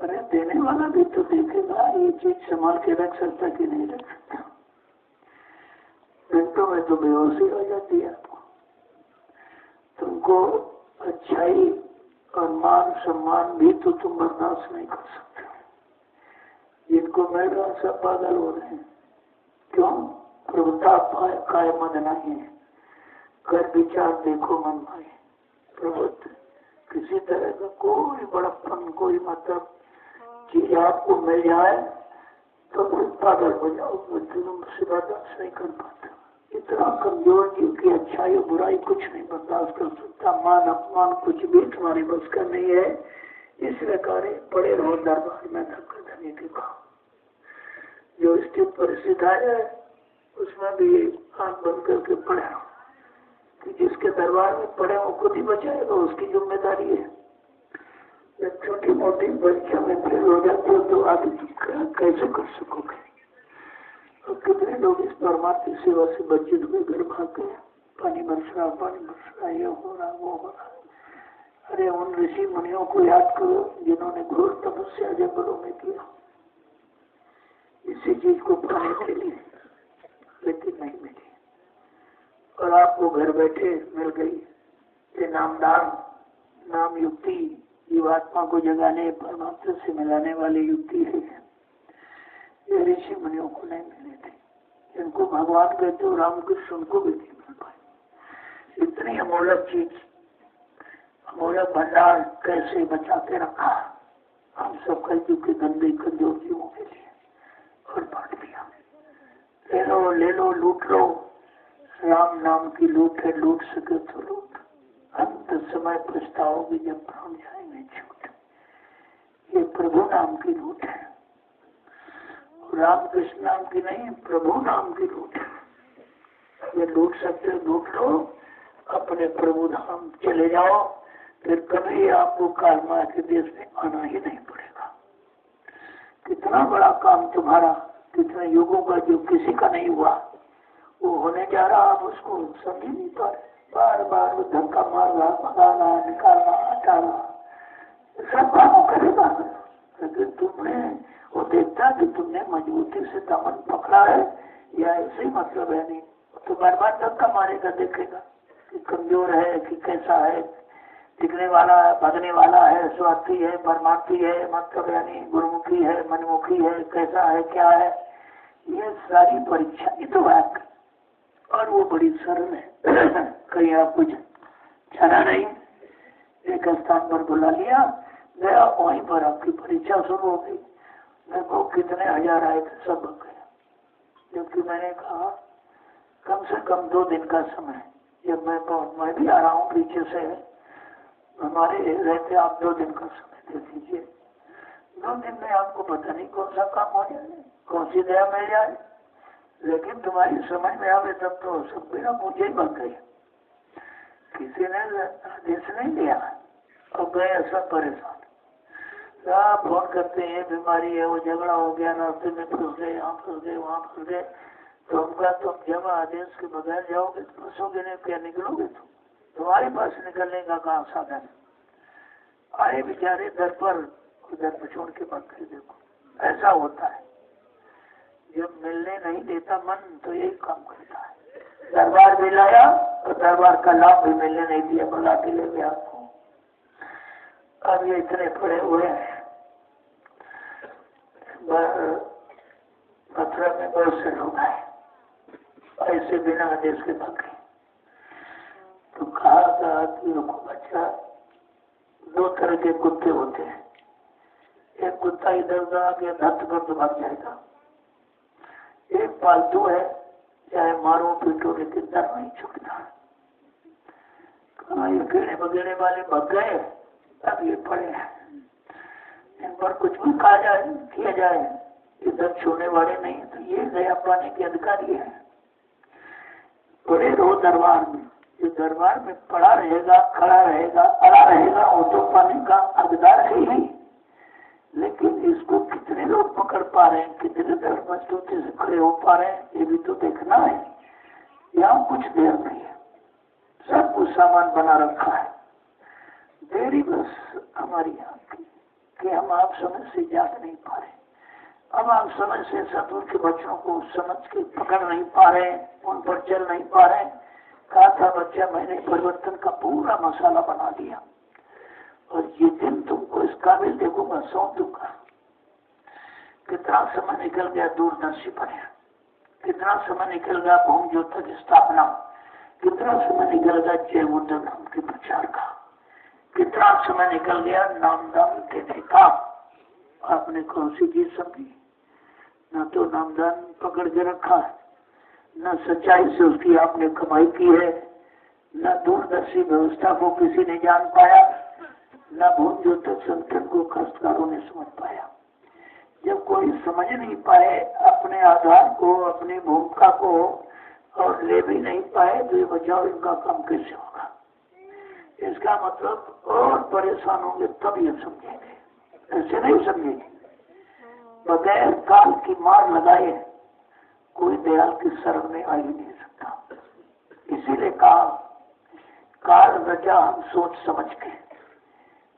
अरे देने वाला भी तो देखेगा ये चीज संभाल के रख सकता कि नहीं रख सकता। मिनटों में तो बेहोशी हो जाती है आपको। तुमको अच्छाई और मान सम्मान भी तो तुम बर्दाश्त नहीं कर सकते। जिनको मिल रहा सब पागल हो रहे हैं, क्यों? प्रभुता पाए काय मन नहीं है, कर विचार देखो मन भाई। प्रभुत्व किसी तरह का कोई बड़प्पन, कोई मतलब चीज आपको मिल जाए तो पागल हो जाओ, तुम से बर्दाश्त नहीं कर पाते। इतना कमजोर जीव की अच्छाई और बुराई कुछ नहीं बर्दाश्त कर सकता, मान अपमान कुछ भी तुम्हारे बस का नहीं है। इसलिए कार्य पड़े रहो दरबार में धक्का धनी देखो। जो स्थित परिस्थिति है उसमें भी आंख बंद करके पड़े रहो, कि जिसके दरबार में पड़े वो खुद ही बचाएगा, उसकी जिम्मेदारी है। जब छोटी मोटी परीक्षा में फेल हो जाते हो तो आगे कैसे कर सकोगे? और कितने लोग इस परमात्मा की सेवा से वंचित हुए घर भाग गए, पानी बरस रहा, ये हो रहा, वो हो रहा। अरे उन ऋषि मुनियों को याद करो जिन्होंने घोर तपस्या जंगलों में किया इसी चीज को पाने के लिए, लेकिन नहीं मिली। और आपको घर बैठे मिल गई ये नामदान, नाम युक्ति, जीवात्मा को जगाने परमात्मा से मिलाने वाली युक्ति है। ये ऋषि मुनियों को नहीं मिले थे, जिनको भगवान कहते हो रामकृष्ण, उनको भी नहीं मिल पाए। इतनी अमूल्य चीज, अमूल्य भंडार कैसे बचा के रखा हम सब कलयुग के गंदे कमजोर जीवों के लिए, और बांट दिया। ले लो लूट लो, राम नाम की लूट है, लूट सके तो लूट, अंत समय पछताओगे जब प्राण जाएंगे छूट। ये प्रभु नाम की लूट है, राम कृष्ण नाम की नहीं, प्रभु नाम की लूट है। ये लूट सकते लूट लो, अपने प्रभु धाम चले जाओ, फिर कभी आपको काल माया के देश में आना ही नहीं पड़ेगा। कितना बड़ा काम तुम्हारा, कितने युगों का जो किसी का नहीं हुआ वो होने जा रहा, आप उसको समझ नहीं पा रहे। बार बार वो धक्का मारना, भगाना, निकालना, हटाना, सब काम करेगा। लेकिन तुमने वो देखता कि तुमने मजबूती से दामन पकड़ा है या ऐसे ही मतलब है नहीं, तो बार बार धक्का मारेगा, देखेगा कि कमजोर है कि कैसा है, टिकने वाला है, भगने वाला है, स्वार्थी है, परमार्थी है, मतलब यानी गुरुमुखी है, मनमुखी है, कैसा है, क्या है। ये सारी परीक्षा ही तो है और वो बड़ी सरल है। कहीं आप कुछ छना नहीं, एक स्थान पर बुला लिया गया, वहीं पर आपकी परीक्षा शुरू हो गई। देखो कितने हजार आए थे, सब भग गए। जबकि मैंने कहा कम से कम 2 दिन का समय, जब मैं भी आ रहा हूँ पीछे से, हमारे रहते आप 2 दिन का समय दे दीजिए। 2 दिन में आपको पता नहीं कौन सा काम हो जाए, कौन सी दया मिल जाए, लेकिन तुम्हारी समझ में आवे तब तो सब बिना पूछे ही बन गए। किसी ने आदेश नहीं दिया और गए सब परेशान। आप फोन करते हैं बीमारी है, वो झगड़ा हो गया, रास्ते में फंस गए, यहाँ फंस गए, वहाँ फंस गए, तो उनका तुम जब आदेश के बगैर जाओगे तो फंसोगे नहीं, क्या निकलोगे तुम? तुम्हारे पास निकलने का कहाँ साधन? आए बेचारे दर पर उधर पर छोड़ के मत कर। देखो ऐसा होता है, जब मिलने नहीं देता मन तो यही काम करता है। दरबार भी लाया और दरबार का लाभ भी मिलने नहीं दिया, बुला के ले गया आपको। अब ये इतने पड़े हुए हैं, मथुरा में बहुत से लोग आए ऐसे बिना आदेश के भागे। तो कहा था कि रुको बच्चा, 2 तरह के कुत्ते होते हैं। एक कुत्ता इधर उधर आके धत्त कर भाग जाएगा, एक पालतू है, चाहे मारो पीटो लेकिन डर नहीं छूटता। कहा ये कीड़े बगेड़े वाले भग गए, अब ये पड़े हैं, इन पर कुछ भी कहा जाए किया जाए, इधर छोड़ने वाले नहीं, तो ये दया पाने के अधिकारी है। बड़े रो दरबार में, जो दरबार में पड़ा रहेगा, खड़ा रहेगा, अड़ा रहेगा, वो तो पाने का हकदार है ही। लेकिन इसको कितने लोग पकड़ पा रहे हैं, कितने देर मजबूती से खड़े हो पा रहे हैं, ये भी तो देखना है। यहाँ कुछ देर नहीं है, सब कुछ सामान बना रखा है। देरी बस हमारी यहाँ की कि हम आप समझ से जाग नहीं पा रहे, हम आप समझ से सतुर के बच्चों को समझ के पकड़ नहीं पा रहे, उन पर चल नहीं पा रहे। कहा था बच्चा, मैंने परिवर्तन का पूरा मसाला बना दिया और ये दिन तुमको इस काबिल देखूंगा, सौंप दूंगा। कितना समय निकल गया दूरदर्शी पर, कितना समय निकल गया भूम ज्योति की स्थापना, कितना समय निकल गया जय बुद्ध नाम के प्रचार का, कितना समय निकल गया नामदान देने का। आपने कौन सी चीज समझी? न तो नामदान पकड़ के रखा है, न सच्चाई से उसकी आपने कमाई की है, न दूरदर्शी व्यवस्था को किसी ने जान पाया, न भूम ज्योतिष संगठन को कष्टकारों ने समझ पाया। जब कोई समझ नहीं पाए अपने आधार को, अपनी भूमिका को, और ले भी नहीं पाए, तो ये बचाओ इनका काम कैसे होगा? इसका मतलब और परेशान होंगे तब ये समझेंगे, ऐसे नहीं समझेंगे। बगैर काल की मार लगाए कोई दयाल की शरण में आ ही नहीं सकता। इसीलिए कहा काल रचा हम सोच समझ के,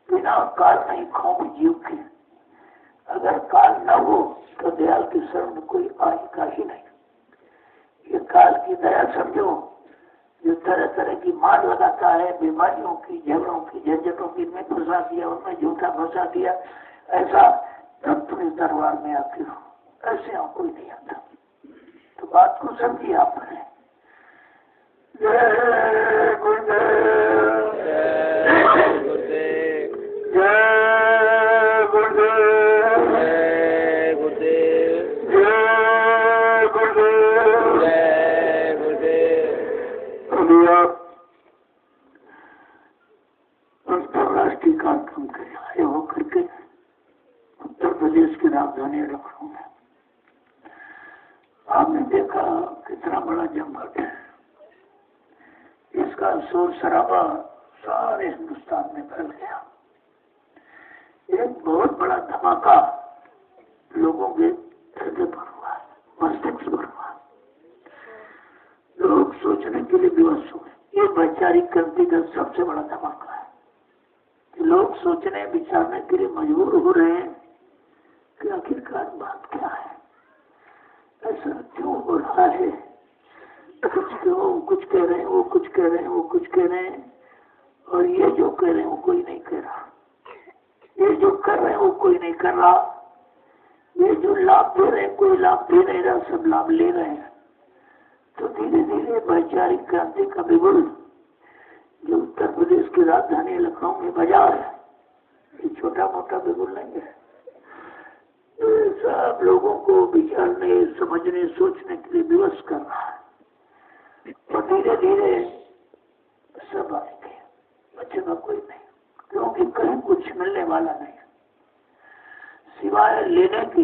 बिना काल नहीं खोम जीव के। अगर काल न हो तो दयाल की शरण में कोई आएगा ही नहीं। ये काल की दया समझो, जो तरह तरह की मार लगाता है, बीमारियों की, झगड़ों की, झंझटों की में फंसा दिया, उनमें झूठा फंसा दिया, ऐसा तब तुम इस दरबार में आते हो, ऐसे यहाँ कोई नहीं आता। तो बात को समझिए आपने। जय गुरुदेव, जय गुरुदेव, जय गुरुदेव, जय गुरुदेव, जय गुरुदेव, जय गुरुदेव। अभी आप अंतरराष्ट्रीय कार्यक्रम के आए हो करके उत्तर प्रदेश की राजधानी लखनऊ में आपने देखा कितना बड़ा जमघट है। इसका शोर शराबा सारे हिंदुस्तान में फैल गया। एक बहुत बड़ा धमाका लोगों के हृदय पर हुआ, मस्तिष्क पर हुआ। लोग सोचने के लिए विवश हुए। ये वैचारिक क्रांति का सबसे बड़ा धमाका है कि लोग सोचने विचारने के लिए मजबूर हो रहे हैं कि आखिरकार बात क्या है, ऐसा क्यों हो रहा है। कुछ कह रहे हैं, वो कुछ कह रहे हैं, वो कुछ कह रहे हैं, और ये जो कह रहे हैं वो कोई नहीं कह रहा, ये जो कर रहे हैं वो कोई नहीं कर रहा, ये जो लाभ दे रहे हैं कोई लाभ दे नहीं रहा, सब लाभ ले रहे हैं। तो धीरे धीरे वैचारिक क्रांति का बिगुल जो उत्तर प्रदेश की राजधानी लखनऊ में बजा है, ये छोटा मोटा बिगुल नहीं है। सब लोगों को विचारने, समझने, सोचने के लिए विवश कर रहा है। और धीरे धीरे सब आएंगे, बचेगा कोई नहीं, क्योंकि कहीं कुछ मिलने वाला नहीं है सिवाय लेने के।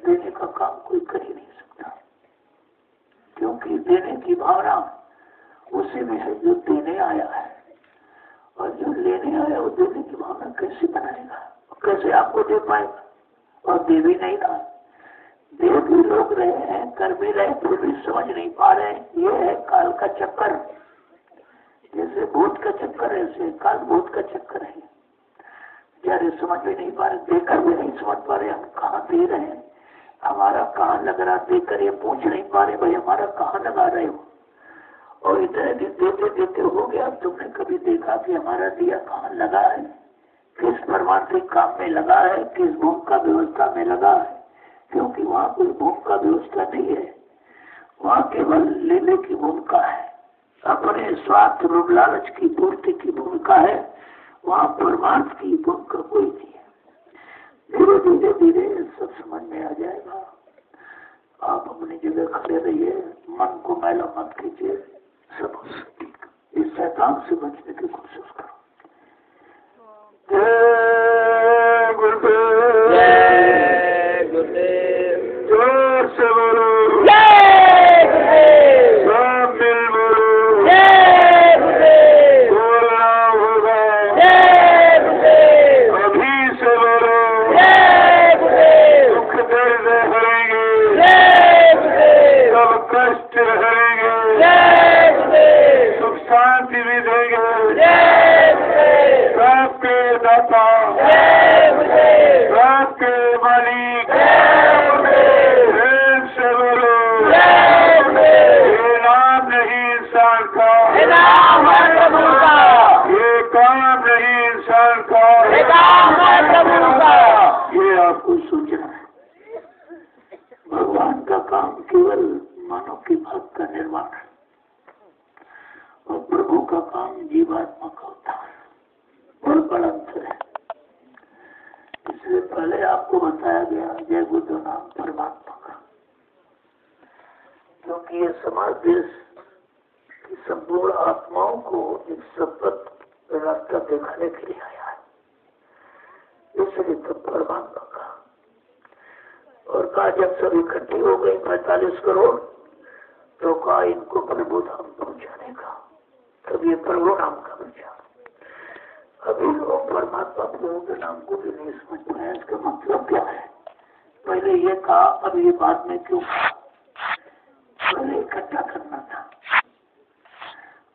देने का काम कोई कर ही नहीं सकता, क्योंकि देने की भावना उसी में है जो देने आया है, और जो लेने आया वो देने की भावना कैसे बनाएगा, कैसे आपको दे पाएगा। और दे भी नहीं रहा, दे भी लोग रहे हैं, कर भी रहे, फिर भी समझ नहीं पा रहे। ये है काल का चक्कर। जैसे भूत का चक्कर है, ऐसे काल भूत का चक्कर है। बेचारे समझ भी नहीं पा रहे, देकर भी नहीं समझ पा रहे हम कहाँ दे रहे हैं, हमारा कहाँ लग रहा। देकर ये पूछ नहीं पा रहे भाई हमारा कहाँ लगा रहे हो। और इतने दिन देते देते हो गया, तुमने कभी देखा कि हमारा दिया कहाँ लगा है, किस परमार्थिक काम में लगा है, किस भूमिका व्यवस्था में लगा है। क्योंकि वहाँ कोई भूमिका व्यवस्था नहीं है, वहाँ केवल लेने की भूमिका है, अपने स्वार्थ रूप लालच की पूर्ति की भूमिका है। वहाँ परमार्थ की भूमिका कोई नहीं है। धीरे धीरे धीरे सब समझ में आ जाएगा। आप अपनी जगह खड़े रहिए, मन को मैला मत कीजिए, सब ठीक। इस शैतान से बचने की कोशिश करो। जय गुरुदेव, जय गुरुदेव, जोर से बोलो जय गुरुदेव, सब मिल बोलो जय गुरुदेव, बोलना होगा जय गुरुदेव, अभी से बोलो जय गुरुदेव, दुख दर्द हरेंगे जय गुरुदेव, सब कष्ट हरेंगे जय गुरुदेव, सुख शांति भी देंगे जय गुरुदेव, सबके दाता जय गुरुदेव, सबके मालिक जय गुरुदेव, प्रेम से बोलो जय गुरुदेव। ये नाम नहीं इंसान का, ये नाम है प्रभु का, ये काम नहीं इंसान का, ये काम है प्रभु का। ये आपको सोचना है। भगवान का काम केवल मानव की भाग का निर्माण है, और प्रभु का काम जीवात्मा का उद्धार। बहुत बड़ा अंतर है। इसलिए पहले आपको बताया गया जय गुरु नाम परमात्मा का, क्योंकि ये समाज देश की संपूर्ण आत्माओं को एक सतत रास्ता दिखाने के लिए आया है। इसलिए तो परमात्मा का। और कहा जब सब इकट्ठी हो गई 45 करोड़, तो कहा इनको प्रभु धाम पहुंचाने का, तब ये प्रभु नाम का प्रचार। अभी लोग परमात्मा प्रभु के नाम को भी नहीं समझ पाए, इसका मतलब क्या है। पहले ये कहा, अब ये बाद में क्यों कहा। पहले इकट्ठा करना था,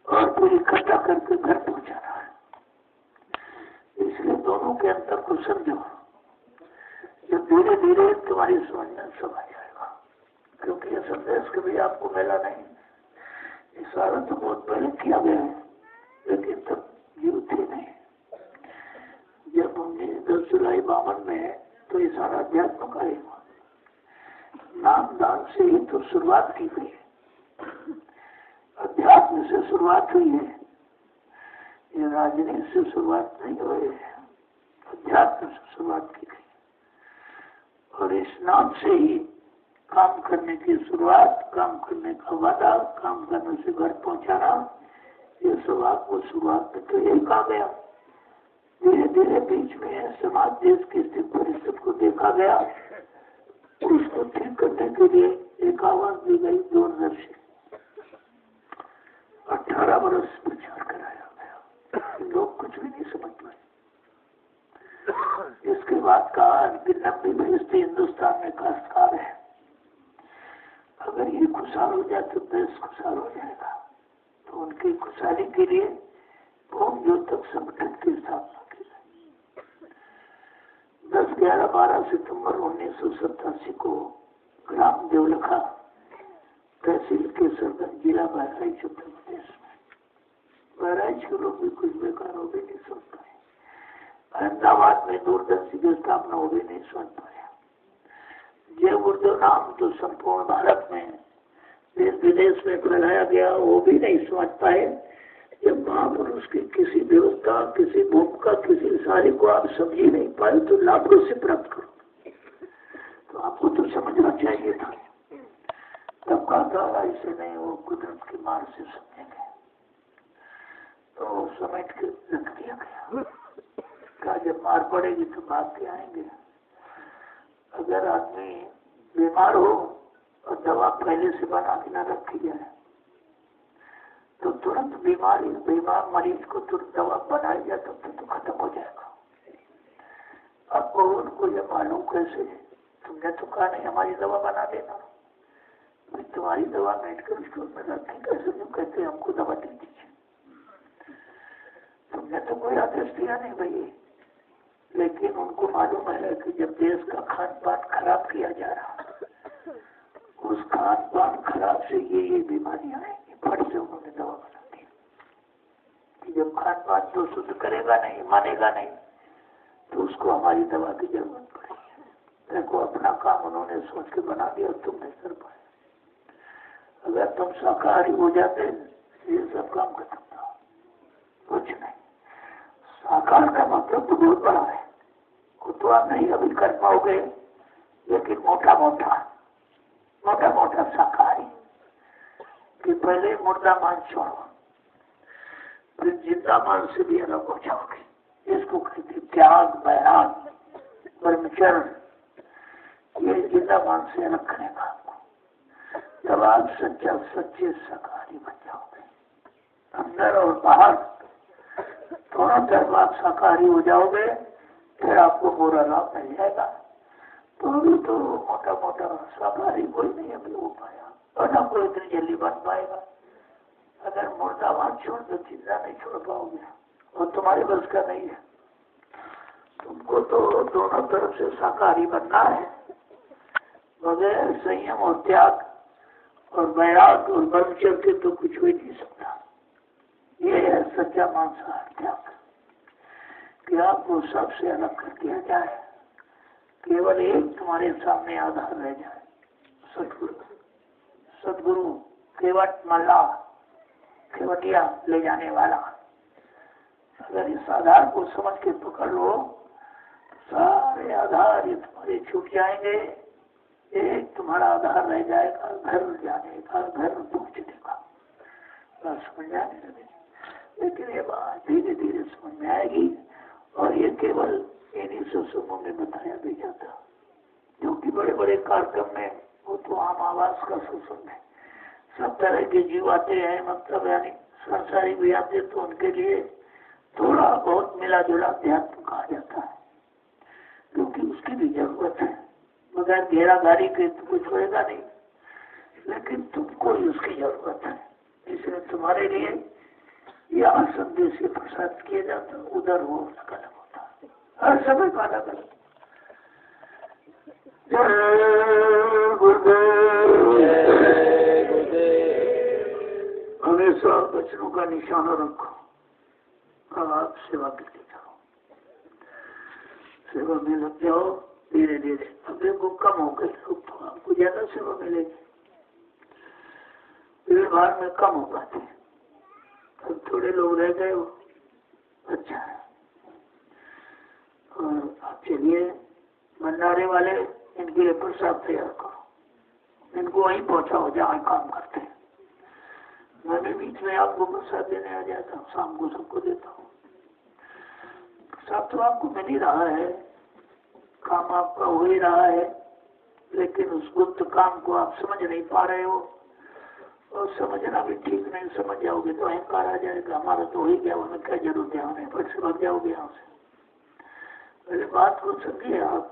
और फिर इकट्ठा करके घर पहुंचाना है। इसलिए दोनों के अंतर को समझो। जब धीरे धीरे तुम्हारी समझ में सब आ जाएगा, क्योंकि ये संदेश कभी आपको मिला नहीं। इशारा तो बहुत पहले किया गया है, लेकिन तब जीव थे नहीं। जब हमने 10 जुलाई 52 में तो इशारा अध्यात्म का ही हुआ। नाम दान से ही तो शुरुआत की गई है, अध्यात्म से शुरुआत हुई है। ये राजनीति से शुरुआत नहीं हुई है, अध्यात्म से शुरुआत की गई। और इस नाम से ही काम करने की शुरुआत, काम करने का वादा, काम करने से घर पहुंचाना, ये सब आपको शुरुआत में तो यही कहा गया। धीरे धीरे बीच में समाज देश की स्थिति परिस्थिति को देखा गया, उसको ठीक करने के लिए एक आवाज दी गई दूरदर्शी। 18 वर्ष प्रचार कराया गया। बात कहा कि नब्बे फीसदी हिंदुस्तान में काश्तकार है, अगर ये खुशहाल हो जाए तो देश खुशहाल हो जाएगा। तो उनकी खुशहाली के लिए कौम जो तक संगठन की स्थापना की गई। 10, 11, 12 सितंबर 1987 को ग्राम देवलखा तहसील के सरगंज जिला बहराइच उत्तर प्रदेश में, बहराइच के लोग भी कुछ बेकार हो भी नहीं सोच पाए, अहमदाबाद में दूरदर्शी की स्थापना हो भी नहीं सोच पाया, जय उर्दू नाम तो संपूर्ण भारत में देश विदेश में फैलाया गया वो भी नहीं समझ पाए। जब महापुरुष की किसी व्यवस्था, किसी भूमिका, किसी सारी को आप समझ ही नहीं पाए तो लाभ से प्राप्त करो। तो आपको तो समझना चाहिए था। तब कहा था ऐसे नहीं, वो कुदरत की मार से समझेंगे, तो समेट के रख दिया गया। कहा जब मार पड़ेगी तो भाग के आएंगे। अगर आदमी बीमार हो और दवा पहले से बना के न रखी जाए तो तुरंत बीमार मरीज को तुरंत दवा बनाई जाए तो खत्म हो जाएगा। अब उनको ये मालूम कैसे, तुमने तो कहा नहीं हमारी दवा बना देना, तुम्हारी दवा मेडिकल स्टोर में रखी कैसे, जो कहते हमको दवा दे दीजिए, तुमने तो कोई आदेश दिया नहीं भाई। लेकिन उनको मालूम है कि जब देश का खान पान खराब किया जा रहा है, उस खान पान खराब से ये बीमारियां आएंगी, फट से उन्होंने दवा बना दी कि जब खान पान तो शुद्ध करेगा नहीं, मानेगा नहीं, तो उसको हमारी दवा की जरूरत पड़ेगी। देखो अपना काम उन्होंने सोच के बना दिया, तुम नहीं कर पाए। अगर तुम शाकाहारी हो जाते ये सब काम खत्म था, कुछ नहीं। साकार का मतलब तो बहुत बड़ा है, वो तो आप नहीं अभी कर पाओगे, लेकिन मोटा मोटा शाकाहारी कि पहले मुर्दा मांस छोड़ो, फिर जिंदा मांस से भी अलग हो जाओगे। इसको कहते त्याग, बैराग, ब्रह्मचर्य, ये जिंदा मांस से अलग करेगा आपको। तब आप सच्चे शाकाहारी बन जाओगे। अंदर और बाहर दोनों तरफ आप शाकाहारी हो जाओगे, फिर आपको पूरा लाभ मिल जाएगा। तो अभी तो मोटा शाकाहारी कोई नहीं अभी हो पाया, और ना कोई इतनी जल्दी बन पाएगा। अगर मुर्दा मांस छोड़ दो, जिंदा नहीं छोड़ पाओगे, और तुम्हारे बस का नहीं है। तुमको तो दोनों तरफ से शाकाहारी बनना है, बगैर संयम और त्याग और वैराग और ब्रह्मचर्य के तो कुछ हो ही नहीं सकता। ये है सच्चा मांसाहार त्याग, कि आपको सबसे अलग कर दिया जाए, केवल एक तुम्हारे सामने आधार रह जाए, सदगुरु केवट मल्ला, केवटिया ले जाने वाला। अगर इस आधार को समझ के पकड़ लो, सारे आधार ये तुम्हारे छूट जाएंगे, एक तुम्हारा आधार रह जाएगा, घर जाने का, घर पहुंचने का। बस समझ आने लगे। लेकिन ये बात धीरे धीरे समझ में आएगी, और ये केवल इन्हीं सत्संगों में बताया भी जाता, जो कि बड़े बड़े कार्यक्रम में वो तो आम आवास का सत्संग है। सब तरह के जीव आते हैं, मतलब यानी संसारी भी आते, तो उनके लिए थोड़ा बहुत मिला जुला अध्यात्म कहा जाता है, क्योंकि उसकी भी जरूरत है। बगैर घेराघारी के तो कुछ होएगा नहीं, लेकिन तुमको उसकी जरूरत है। इसलिए तुम्हारे लिए यहाँ संदेश से प्रसाद किया जाता, उधर वो अलग होता है, हर समय का अलग अलग। जय गुरुदेव, हमेशा बच्चों का निशाना रखो, अब आप सेवा के लिए जाओ, सेवा में लग जाओ धीरे धीरे। अब देखो कम हो गए लोग, तो आपको ज्यादा सेवा मिलेगी, भीड़ भाड़ में कम हो पाते, अब थोड़े लोग रह गए, अच्छा है। और आप चलिए भंडारे वाले, इनके लिए प्रसाद तैयार करो, इनको वहीं पहुंचाओ जहाँ काम करते हैं। मैं भी बीच में आपको प्रसाद देने आ जाता हूँ, शाम को सबको देता हूँ। प्रसाद तो आपको मिल ही रहा है, काम आपका हो ही रहा है, लेकिन उस गुप्त काम को आप समझ नहीं पा रहे हो, और समझना भी ठीक नहीं। समझ जाओगे तो अहंकार आ जाएगा, हमारा तो हो ही गया, हमें क्या जरूरत है, हमें फिर से भाग जाओगे यहाँ से। मेरी बात को समझिए, आप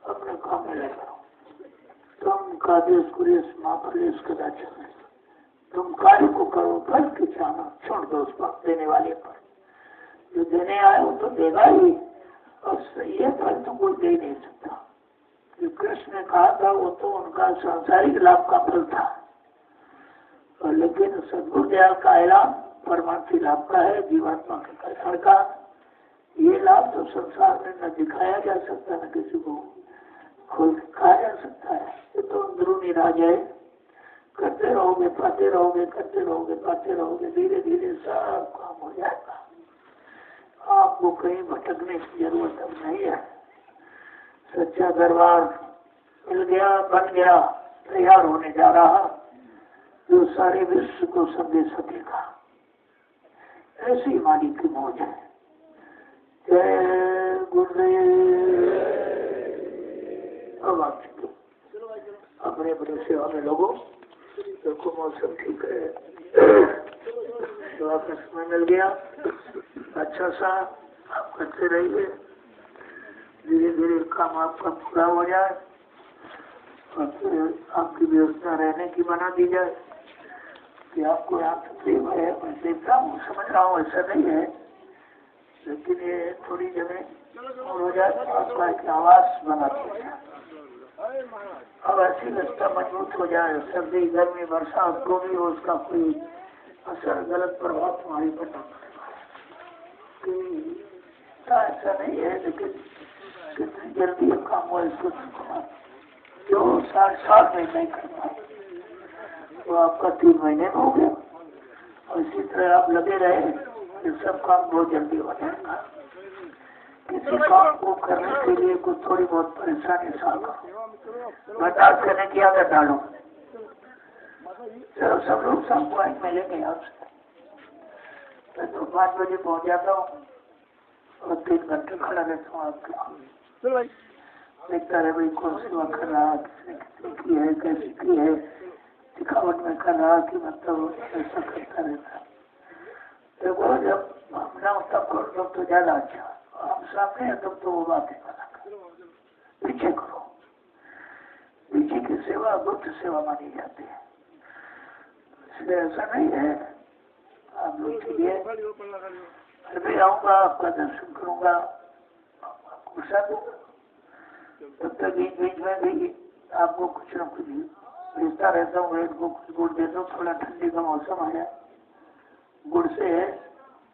अपने काम में लगे रहो। तुम कादेश कुरेश माफलेश कदाचन, तुम कार्य को करो, फल की चाहना छोड़ दो उस पर, देने वाले पर। जो देने आए वो तो देगा ही, और ये फल तो कोई दे नहीं सकता। जो कृष्ण ने कहा था वो तो उनका सांसारिक लाभ का फल था, और लेकिन सद्गुरु दयाल का ऐलान परमार्थी लाभ का है, जीवात्मा के कल्याण का। ये लाभ तो संसार में न दिखाया जा सकता, न किसी को खोल के कहा जा सकता है। ये तो अंदरूनी राज है, करते रहोगे पाते रहोगे, करते रहोगे पाते रहोगे, धीरे धीरे सब काम हो जाएगा। आपको कहीं भटकने की जरूरत अब नहीं है। सच्चा दरबार मिल गया, बन गया, तैयार होने जा रहा, जो सारे विश्व को समझे सकेगा। ऐसी मालिक की मौज है। जय गुरुदेव। अब आप अपने बड़े सेवा में लोगों, देखो मौसम ठीक है, सेवा का समय मिल गया, अच्छा सा आप करते रहिए, धीरे धीरे काम आपका पूरा हो जाए, और फिर आपकी व्यवस्था रहने की बना दी जाए कि आपको यहाँ तकलीफ है। मैं देखता हूँ, समझ रहा हूँ, ऐसा नहीं है, लेकिन ये थोड़ी जगह और हो जाए तो आपका एक आवास बना दिया जाए। अब ऐसी व्यवस्था मजबूत हो जाए, सर्दी गर्मी बरसात को भी उसका कोई असर गलत प्रभाव तुम्हारी पर न पड़ेगा। ऐसा नहीं है, लेकिन कितनी जल्दी काम हुआ इसको जो 60 साल में नहीं कर पाए तो आपका 3 महीने में हो गया, और इसी तरह आप लगे रहे, ये सब काम बहुत जल्दी हो जाएगा। किसी काम को करने के लिए कुछ थोड़ी बहुत परेशानी साल करो, बर्दाश्त करने की आदत डालो। चलो सब लोग सामुदायिक में लेंगे आपसे, मैं तो 5 बजे पहुंच जाता हूँ और 3 घंटे खड़ा रहता हूँ आपके। देखता रहे भाई कौन सेवा कर रहा, किसने कितनी की है, कैसी की है, दिखावट में कर रहा कि मतलब ऐसा करता रहता। देखो जब हम ना तब करो तो ज्यादा अच्छा, हम सामने हैं तब तो वो बातें बना करो, पीछे करो। पीछे की सेवा बुद्ध सेवा मानी जाती है, इसलिए ऐसा नहीं है। आप लोग चलिए, मैं भी आऊँगा, आपका दर्शन करूँगा, आपको साथ दूँगा। तब तक बीच बीच में भी आपको कुछ न कुछ भेजता रहता हूँ, इनको कुछ गुड़ देता हूँ, थोड़ा ठंडी का मौसम आ जाए। गुड़ से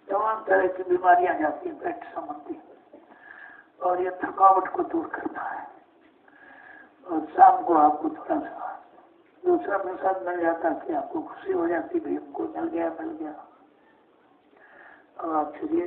तमाम तरह की बीमारियां जाती हैं, पेट संबंधी, और ये थकावट को दूर करता है। और शाम को आपको थोड़ा सा दूसरा प्रसाद मिल जाता कि आपको खुशी हो जाती, भाई हमको मिल गया। अब आप चलिए।